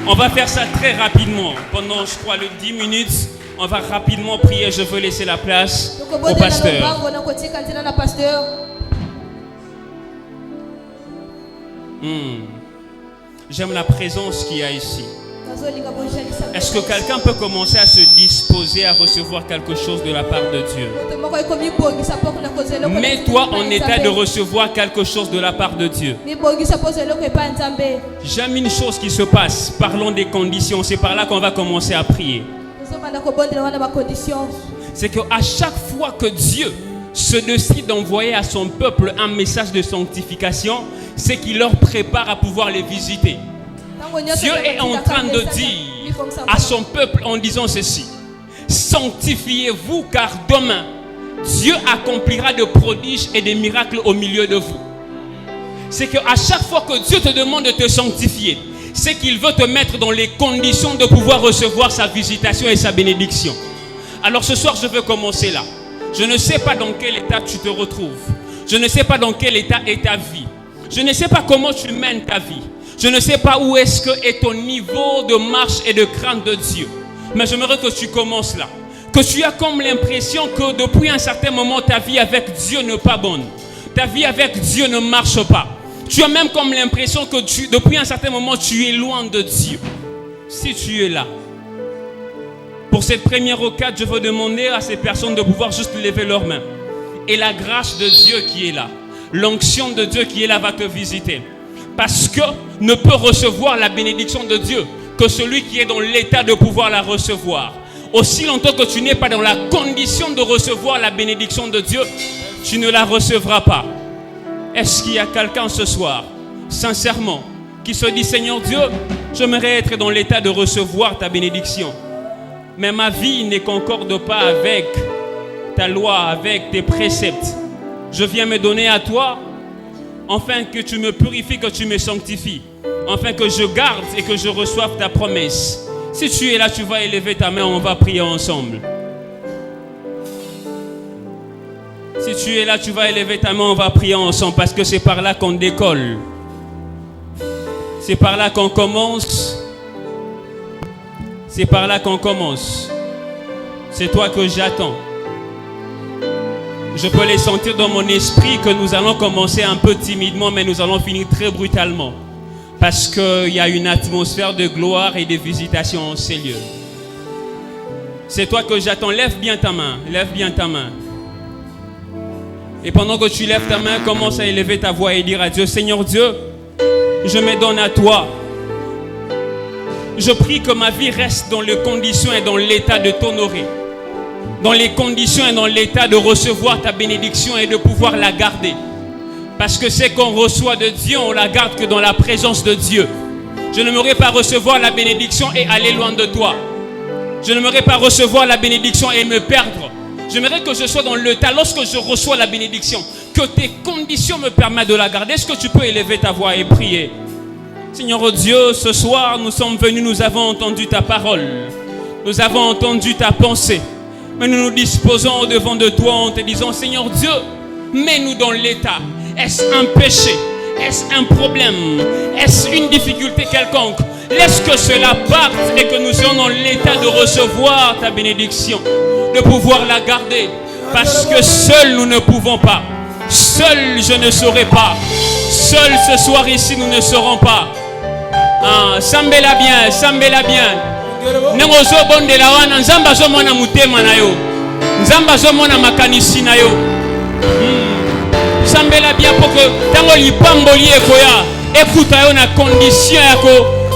On va faire ça très rapidement. Pendant, je crois, les 10 minutes, on va rapidement prier. Je veux laisser la place au pasteur. J'aime la présence qu'il y a ici. Est-ce que quelqu'un peut commencer à se disposer à recevoir quelque chose de la part de Dieu? Mets-toi en état de recevoir quelque chose de la part de Dieu. J'aime une chose qui se passe. Parlons des conditions. C'est par là qu'on va commencer à prier. C'est qu'à chaque fois que Dieu se décide d'envoyer à son peuple un message de sanctification, c'est qu'il leur prépare à pouvoir les visiter. Dieu est en train de dire à son peuple en disant ceci: sanctifiez-vous car demain Dieu accomplira de prodiges et des miracles au milieu de vous. C'est qu'à chaque fois que Dieu te demande de te sanctifier, c'est qu'il veut te mettre dans les conditions de pouvoir recevoir sa visitation et sa bénédiction. Alors ce soir je veux commencer là. Je ne sais pas dans quel état tu te retrouves. Je ne sais pas dans quel état est ta vie. Je ne sais pas comment tu mènes ta vie. Je ne sais pas où est-ce que est ton niveau de marche et de crainte de Dieu. Mais j'aimerais que tu commences là. Que tu as comme l'impression que depuis un certain moment, ta vie avec Dieu n'est pas bonne. Ta vie avec Dieu ne marche pas. Tu as même comme l'impression que depuis un certain moment, tu es loin de Dieu. Si tu es là, pour cette première occasion, je veux demander à ces personnes de pouvoir juste lever leurs mains. Et la grâce de Dieu qui est là, l'onction de Dieu qui est là va te visiter. Parce que ne peut recevoir la bénédiction de Dieu que celui qui est dans l'état de pouvoir la recevoir. Aussi longtemps que tu n'es pas dans la condition de recevoir la bénédiction de Dieu, tu ne la recevras pas. Est-ce qu'il y a quelqu'un ce soir, sincèrement, qui se dit: Seigneur Dieu, j'aimerais être dans l'état de recevoir ta bénédiction, mais ma vie ne concorde pas avec ta loi, avec tes préceptes. Je viens me donner à toi, afin que tu me purifies, que tu me sanctifies, afin que je garde et que je reçoive ta promesse. Si tu es là, tu vas élever ta main, on va prier ensemble. Si tu es là, tu vas élever ta main, on va prier ensemble, parce que c'est par là qu'on décolle. C'est par là qu'on commence. C'est par là qu'on commence. C'est toi que j'attends. Je peux les sentir dans mon esprit que nous allons commencer un peu timidement, mais nous allons finir très brutalement. Parce qu'il y a une atmosphère de gloire et de visitation en ces lieux. C'est toi que j'attends. Lève bien ta main. Lève bien ta main. Et pendant que tu lèves ta main, commence à élever ta voix et dire à Dieu: Seigneur Dieu, je me donne à toi. Je prie que ma vie reste dans les conditions et dans l'état de t'honorer. Dans les conditions et dans l'état de recevoir ta bénédiction et de pouvoir la garder. Parce que c'est qu'on reçoit de Dieu, on la garde que dans la présence de Dieu. Je n'aimerais pas recevoir la bénédiction et aller loin de toi. Je n'aimerais pas recevoir la bénédiction et me perdre. J'aimerais que je sois dans l'état, lorsque je reçois la bénédiction, que tes conditions me permettent de la garder. Est-ce que tu peux élever ta voix et prier? Seigneur Dieu, ce soir, nous sommes venus, nous avons entendu ta parole. Nous avons entendu ta pensée. Mais nous nous disposons devant de toi en te disant, Seigneur Dieu, mets-nous dans l'état. Est-ce un péché? Est-ce un problème? Est-ce une difficulté quelconque? Laisse que cela parte et que nous soyons dans l'état de recevoir ta bénédiction, de pouvoir la garder. Parce que seuls nous ne pouvons pas. Seul je ne saurais pas. Seul ce soir ici nous ne saurons pas. Ah, sambela bien, sambela bien. Nengozo bonde la wana nzamba zo mona mutema na yo. Nzamba zo mona makanisi na yo. Sambela bien pour que tango lipamboli ekoya ekuta yo na condition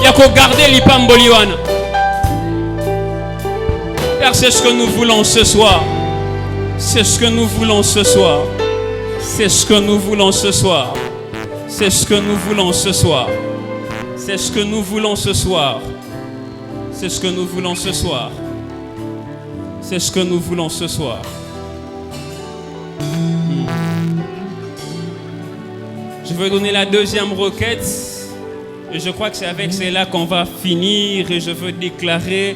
yako garder lipamboli wana. Car c'est ce que nous voulons ce soir. C'est ce que nous voulons ce soir. C'est ce que nous voulons ce soir. C'est ce que nous voulons ce soir. C'est ce que nous voulons ce soir. C'est ce que nous voulons ce soir. C'est ce que nous voulons ce soir. Je vais donner la deuxième requête. Et je crois que c'est avec cela qu'on va finir. Et je veux déclarer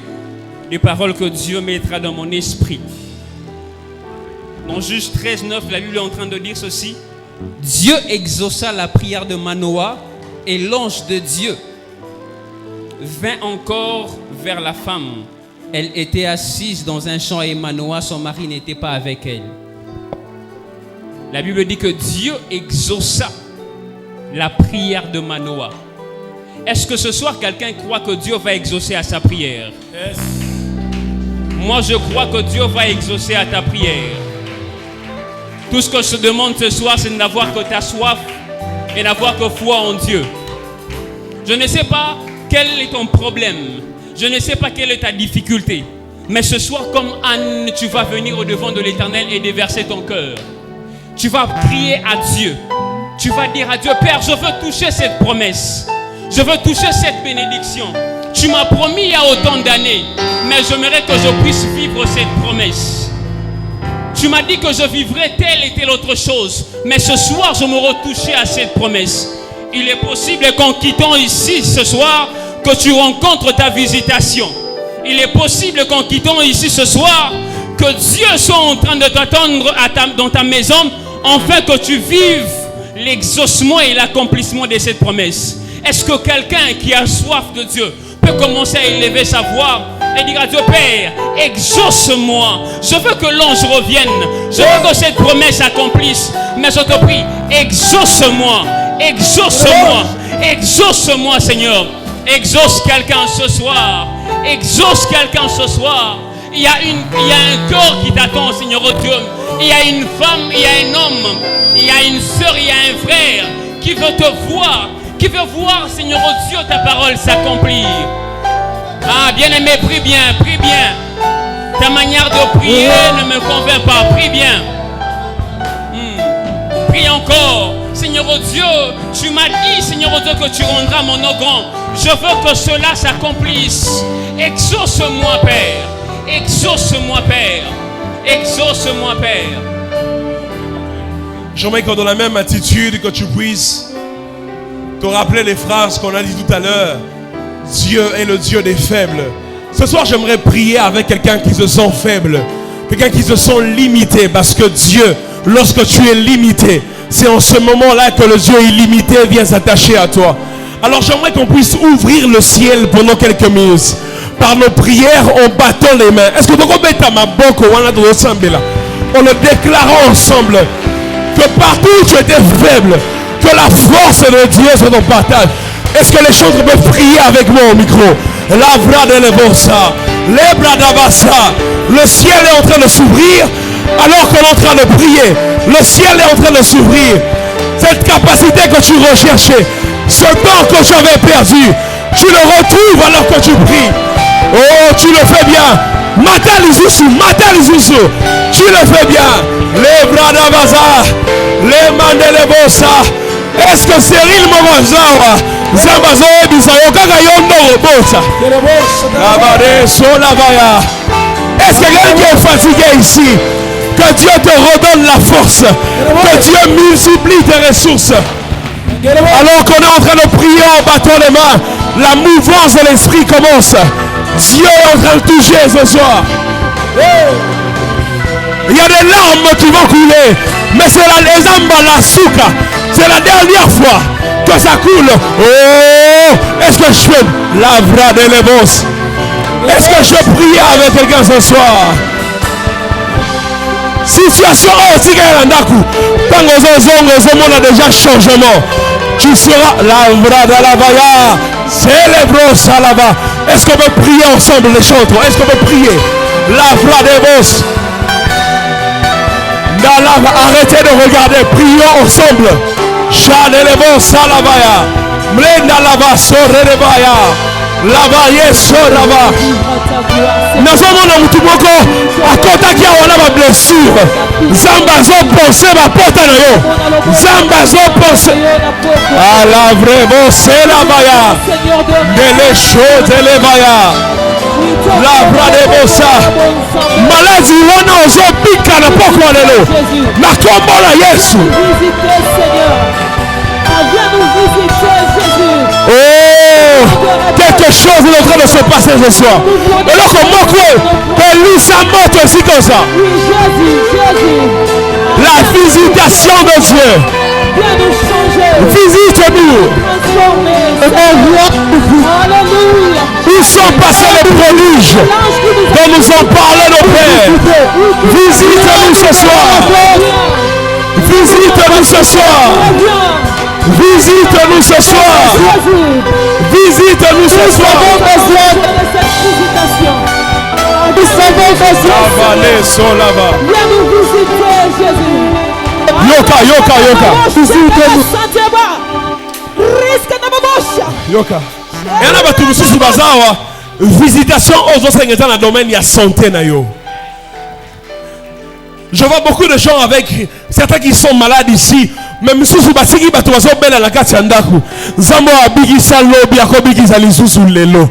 les paroles que Dieu mettra dans mon esprit. Dans Juge 13, 9, la Bible est en train de dire ceci. Dieu exauça la prière de Manoah et l'ange de Dieu vint encore vers la femme. Elle était assise dans un champ et Manoah, son mari, n'était pas avec elle. La Bible dit que Dieu exauça la prière de Manoah. Est-ce que ce soir quelqu'un croit que Dieu va exaucer à sa prière? Yes. Moi je crois que Dieu va exaucer à ta prière. Tout ce que je te demande ce soir, c'est de n'avoir que ta soif et n'avoir que foi en Dieu. Je ne sais pas quel est ton problème. Je ne sais pas quelle est ta difficulté. Mais ce soir, comme Anne, tu vas venir au-devant de l'Éternel et déverser ton cœur. Tu vas prier à Dieu. Tu vas dire à Dieu, Père, je veux toucher cette promesse. Je veux toucher cette bénédiction. Tu m'as promis il y a autant d'années, mais j'aimerais que je puisse vivre cette promesse. Tu m'as dit que je vivrais telle et telle autre chose, mais ce soir, je me retouchais à cette promesse. Il est possible qu'en quittant ici ce soir, que tu rencontres ta visitation. Il est possible qu'en quittant ici ce soir, que Dieu soit en train de t'attendre dans ta maison, afin que tu vives l'exaucement et l'accomplissement de cette promesse. Est-ce que quelqu'un qui a soif de Dieu peut commencer à élever sa voix et dire à Dieu, Père, exauce-moi. Je veux que l'ange revienne. Je veux que cette promesse s'accomplisse. Mais je te prie, exauce-moi. Exauce-moi. Exauce-moi, Seigneur. Exauce quelqu'un ce soir. Exauce quelqu'un ce soir. Il y a un corps qui t'attend, Seigneur Dieu. Il y a une femme, il y a un homme, il y a une soeur, il y a un frère qui veut te voir, qui veut voir, Seigneur Dieu, ta parole s'accomplir. Ah, bien-aimé, prie bien, prie bien. Ta manière de prier ne me convainc pas, prie bien. Prie encore. Seigneur Dieu, tu m'as dit, Seigneur Dieu, que tu rendras mon nom grand. Je veux que cela s'accomplisse. Exauce-moi, Père. Exauce-moi, Père. Exauce-moi, Père. J'aimerais que dans la même attitude que tu puisses te rappeler les phrases qu'on a dit tout à l'heure. Dieu est le Dieu des faibles. Ce soir, j'aimerais prier avec quelqu'un qui se sent faible, quelqu'un qui se sent limité, parce que Dieu, lorsque tu es limité, c'est en ce moment-là que le Dieu illimité vient s'attacher à toi. Alors j'aimerais qu'on puisse ouvrir le ciel pendant quelques minutes. Par nos prières, en battant les mains. Est-ce que tu comprends ma boque en le déclarant ensemble que partout où tu étais faible, que la force de Dieu soit ton partage. Est-ce que les choses peuvent prier avec moi au micro? La bras de l'Evosa, les bras d'Abassa. Le ciel est en train de s'ouvrir alors qu'on est en train de prier. Le ciel est en train de s'ouvrir. Cette capacité que tu recherchais, Ce temps que tu avais perdu, tu le retrouves alors que tu pries. Oh, tu le fais bien. Mata les Isusu. Tu le fais bien. Les bras d'Abaza, les mandelebosa. Est-ce que Cyril Momazawa, Zambazo Bisayo, Kagayondo Bosa, Labade Solavaya. Est-ce que quelqu'un qui est fatigué ici? Que Dieu te redonne la force. Que Dieu multiplie tes ressources. Alors qu'on est en train de prier en battant les mains, la mouvance de l'esprit commence. Dieu est en train de toucher ce soir. Il y a des larmes qui vont couler, mais c'est les âmes la souka. C'est la dernière fois que ça coule. Oh, est-ce que je fais la vraie de l'ébos? Est-ce que je prie avec quelqu'un ce soir? Situation aussi quand on a déjà changement, tu seras la vraie de la vaya. Célébrons ça là-bas. Est-ce qu'on peut prier ensemble les chanteurs? Est-ce qu'on peut prier la vraie des boss? Arrêtez de regarder, prions ensemble. Chanelebo Salavaya, Mlenda Lava Sorebaya, Lavaye Soraba. Nazomona mutumoko akotaki awana ba blessure. Zamba zo penser ma porte na yo. Zamba zo penser. À la vraie boss c'est la baya. De les choses elevaya. La brade bossa. Malazi wana ozo pika na poko lelo. Na kombo na Yesu. Oh, quelque chose est en train de se passer ce soir. Et là, comment que lui sa moto aussi comme ça. La visitation de Dieu. Visite-nous. Où sont passés les prodiges dont nous ont parlé nos pères? Visite-nous ce soir. Visite-nous ce soir. Visite-nous ce soir. Visite-nous ce soir. Yoka, yoka, yoka. Yoka. Et on a battu le souci bazawa. Visitation aux autres dans le domaine de la santé na yo. Je vois beaucoup de gens avec certains qui sont malades ici. Même si vous basiki batozo bela la kati andaku. Zambo abigisa lobi akobigisa lisusu lelo.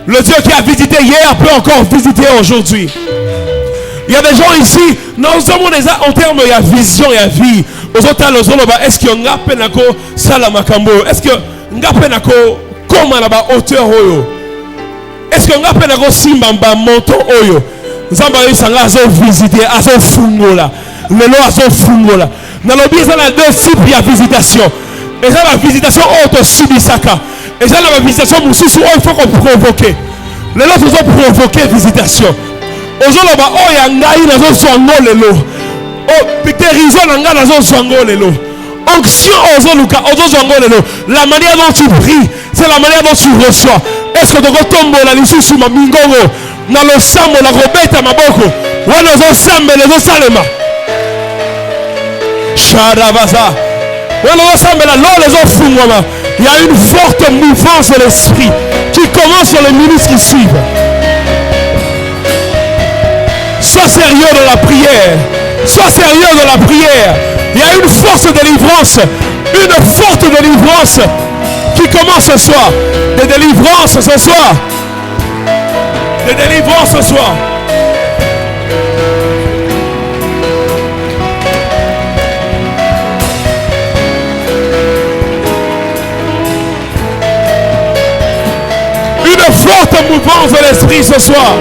Le Dieu qui a visité hier peut encore visiter aujourd'hui. Il y a des gens ici, nous sommes en termes de vision et de vie. Est-ce que nous avons salamakambo? Est-ce que nous avons comment la hauteur? Est-ce que nous avons simbamba monto oyo? Nous avons visité, azo fungola. Lelo azo fungola. Dans le biais de deux types de visitation. Et ça la visitation auto subisaka. Et ça la visitation mususu il faut qu'on provoque. Les autres ont provoqué visitation. Aujourd'hui là oh ya ngai nazo swango lelo. Oh pitérizo nanga nazo swango lelo. Onction ozoluka ozo swango lelo. La manière dont tu pries, c'est la manière dont tu reçois. Est-ce que tu retombe la lisusu ma mingongo na lo sambo la robeta maboko. Wana ozo sambe lezo salema. Sharabaza. Wana ozo sambe la lo lezo fungwama. Il y a une forte mouvance de l'esprit qui commence sur les minutes qui suivent. Sois sérieux de la prière. Sois sérieux de la prière. Il y a une force de délivrance. Une forte délivrance qui commence ce soir. Des délivrances ce soir. Des délivrances ce soir. Une forte mouvance de l'esprit ce soir.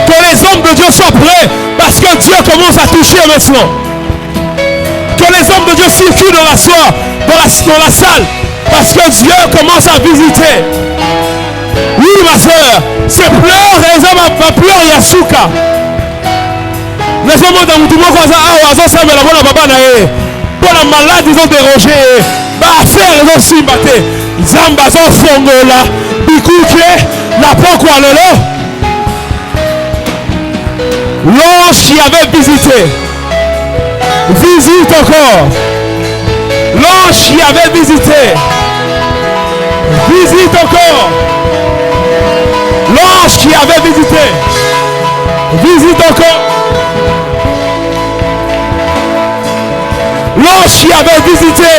Que les hommes de Dieu soient prêts parce que Dieu commence à toucher maintenant. Que les hommes de Dieu circulent dans la soirée, dans la salle parce que Dieu commence à visiter. Oui ma soeur, c'est pleurs les hommes à pleurs Yasuka. Les hommes dans tout le monde la baba na pour la malade ils ont dérogé. Bah faire ils ont simbaté. Zamba sont fongola. Bikuke la pokwa lelo. L'ange qui avait visité. Visite encore. L'ange qui avait visité. Visite encore. L'ange qui avait visité. Visite encore. L'ange qui avait visité.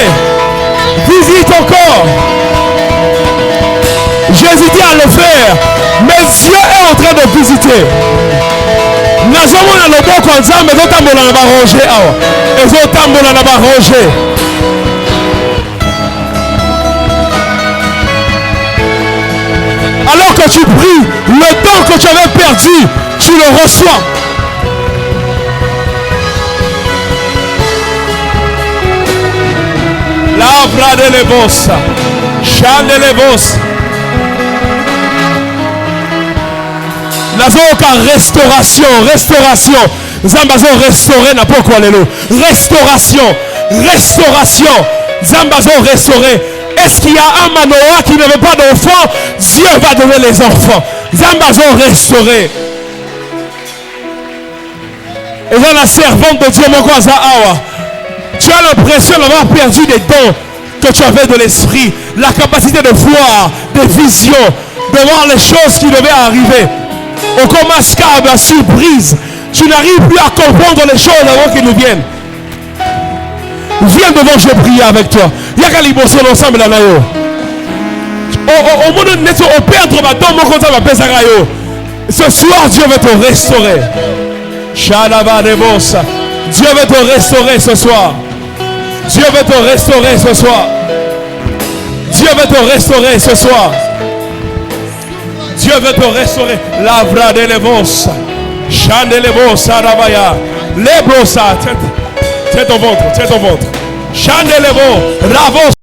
Visite encore. J'hésitais à le faire, mais Dieu est en train de visiter. Nazomona loboko nzambe ezotambola na baronger awa. Ezotambola na baronger. Alors que tu pries, le temps que tu avais perdu, tu le reçois. Lavra de levos, chan de levos. Nazoka restauration, restauration. Zambazo restaurer n'a pas quoi lelo. Restauration, restauration. Zambazo restaurer. Est-ce qu'il y a un Manoah qui n'avait pas d'enfants? Dieu va donner les enfants. Zambazo restaurer. Et dans la servante de Dieu, mon Awa, tu as l'impression d'avoir perdu des dons que tu avais de l'esprit, la capacité de voir, des visions, de voir les choses qui devaient arriver. Au commence à la surprise, tu n'arrives plus à comprendre les choses avant qu'ils nous viennent. Viens devant, je vais prier avec toi. Il y a qu'à l'immotion ensemble là. Au monde au perdre ma dame, ce soir, Dieu va te restaurer. Dieu va te restaurer ce soir. Dieu va te restaurer ce soir. Dieu va te restaurer ce soir. Dieu veut te restaurer. Lavra de levos. Chan de levos. Arabaya. Lebrosa. Tiens ton ventre. Tiens ton ventre. Chan de levos. Ravos.